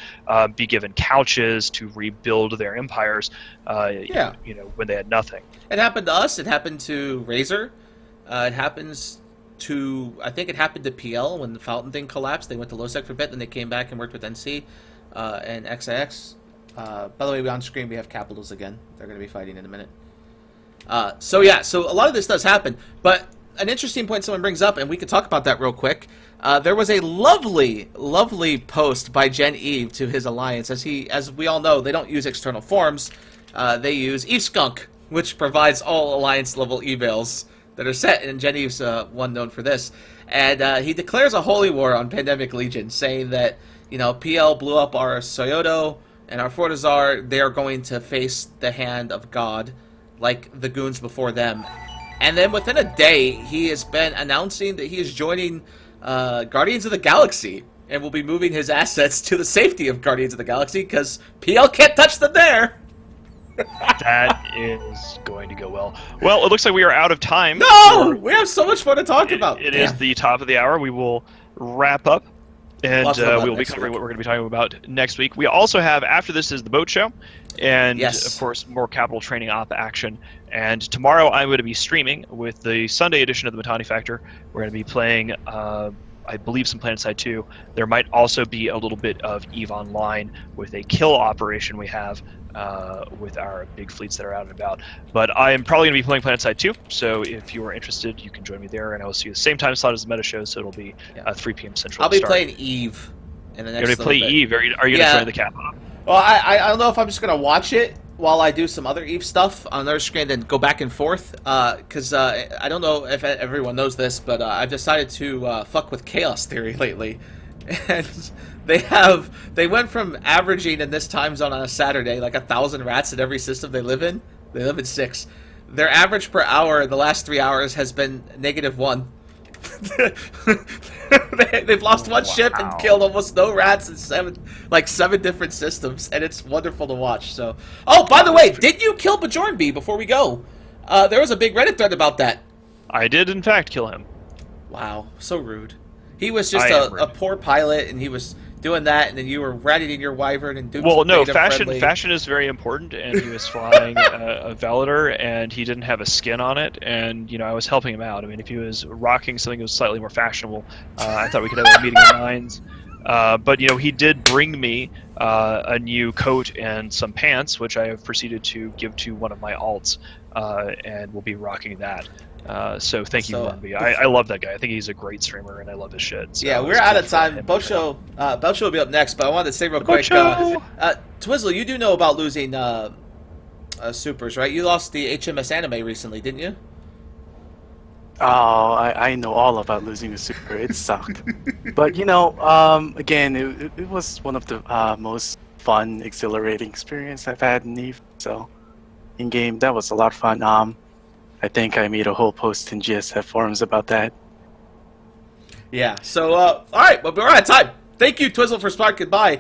be given couches to rebuild their empires when they had nothing. It happened to us. It happened to Razer. It happens to, I think it happened to PL when the Fountain thing collapsed. They went to Lowsec for a bit, then they came back and worked with NC and XIX. By the way, on screen we have Capitals again. They're going to be fighting in a minute. So a lot of this does happen. But an interesting point someone brings up, and we could talk about that real quick. There was a lovely, lovely post by Gen Eve to his alliance. As we all know, they don't use external forms. They use Eve Skunk, which provides all alliance level emails that are set, and Geneviev's one known for this. And he declares a holy war on Pandemic Legion, saying that, PL blew up our Soyoto and our Fortizar. They are going to face the hand of God, like the goons before them. And then within a day, he has been announcing that he is joining Guardians of the Galaxy and will be moving his assets to the safety of Guardians of the Galaxy, because PL can't touch them there. That is going to go well. Well, it looks like we are out of time. No! We have so much more to talk about. It is the top of the hour. We will wrap up, and we will be covering what we're going to be talking about next week. We also have, after this is the boat show, and of course more capital training op action. And tomorrow I'm going to be streaming with the Sunday edition of the Matani Factor. We're going to be playing, I believe, some PlanetSide 2. There might also be a little bit of EVE Online with a kill operation we have with our big fleets that are out and about. But I am probably going to be playing PlanetSide 2, so if you are interested, you can join me there, and I will see you the same time slot as the meta show, so it'll be 3 p.m. Central. I'll be playing EVE in the next You're going to play EVE? Are you going to join the cap? Well, I don't know if I'm just going to watch it while I do some other EVE stuff on another screen and go back and forth, because I don't know if everyone knows this, but I've decided to fuck with Chaos Theory lately. And they went from averaging in this time zone on a Saturday like 1,000 rats in every system they live in. They live in 6. Their average per hour in the last 3 hours has been -1. They've lost one ship and killed almost no rats in 7 different systems, and it's wonderful to watch. So, oh, by the way, did you kill Bajornby before we go? There was a big Reddit thread about that. I did, in fact, kill him. Wow, so rude. He was just a poor pilot, and he was doing that, and then you were riding in your Wyvern and doing fashion is very important, and he was flying a Velador, and he didn't have a skin on it, and I was helping him out. I mean, if he was rocking something that was slightly more fashionable, I thought we could have a meeting of minds. But he did bring me a new coat and some pants, which I have proceeded to give to one of my alts, and we'll be rocking that. So thank you, Warnby. I love that guy. I think he's a great streamer, and I love his shit. So yeah, we're out of time. Belcho will be up next, but I wanted to say real quick, Twizzle, you do know about losing supers, right? You lost the HMS Anime recently, didn't you? Oh, I know all about losing the super. It sucked. But again, it was one of the most fun, exhilarating experience I've had in EVE. So in game, that was a lot of fun. I think I made a whole post in GSF forums about that. Yeah, so, alright, well, we're out of time. Thank you, Twizzle, for sparking by.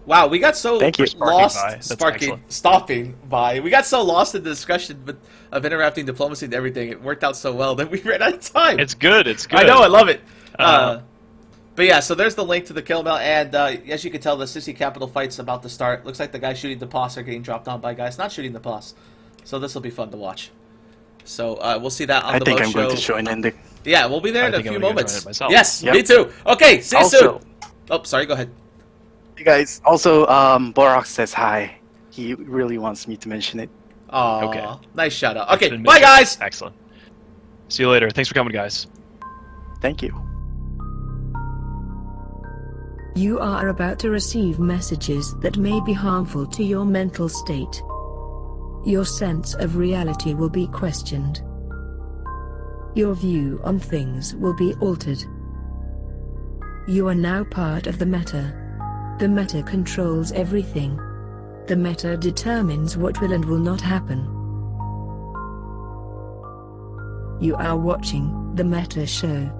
Wow, we got so Thank you. lost Sparking by. That's stopping by. We got so lost in the discussion of interrupting diplomacy and everything. It worked out so well that we ran out of time. It's good. It's good. I know. I love it. But yeah, so there's the link to the kill mail, and as you can tell, the Sissy Capital fight's about to start. Looks like the guys shooting the POS are getting dropped on by guys not shooting the POS. So this will be fun to watch. So we'll see that on the think Mo I'm show. going to join in the. Yeah, we'll be there in a think I'm few gonna go moments. join it myself. Yes, Yep. me too. Okay, see you Also, soon. Oh, sorry, go ahead. you guys. Also, Borak says hi. He really wants me to mention it. Aw, Okay. nice shout out. It's Okay, been bye mentioned. guys! Excellent. See you later. Thanks for coming, guys. Thank you. You are about to receive messages that may be harmful to your mental state. Your sense of reality will be questioned. Your view on things will be altered. You are now part of the meta. The meta controls everything. The meta determines what will and will not happen. You are watching the Meta Show.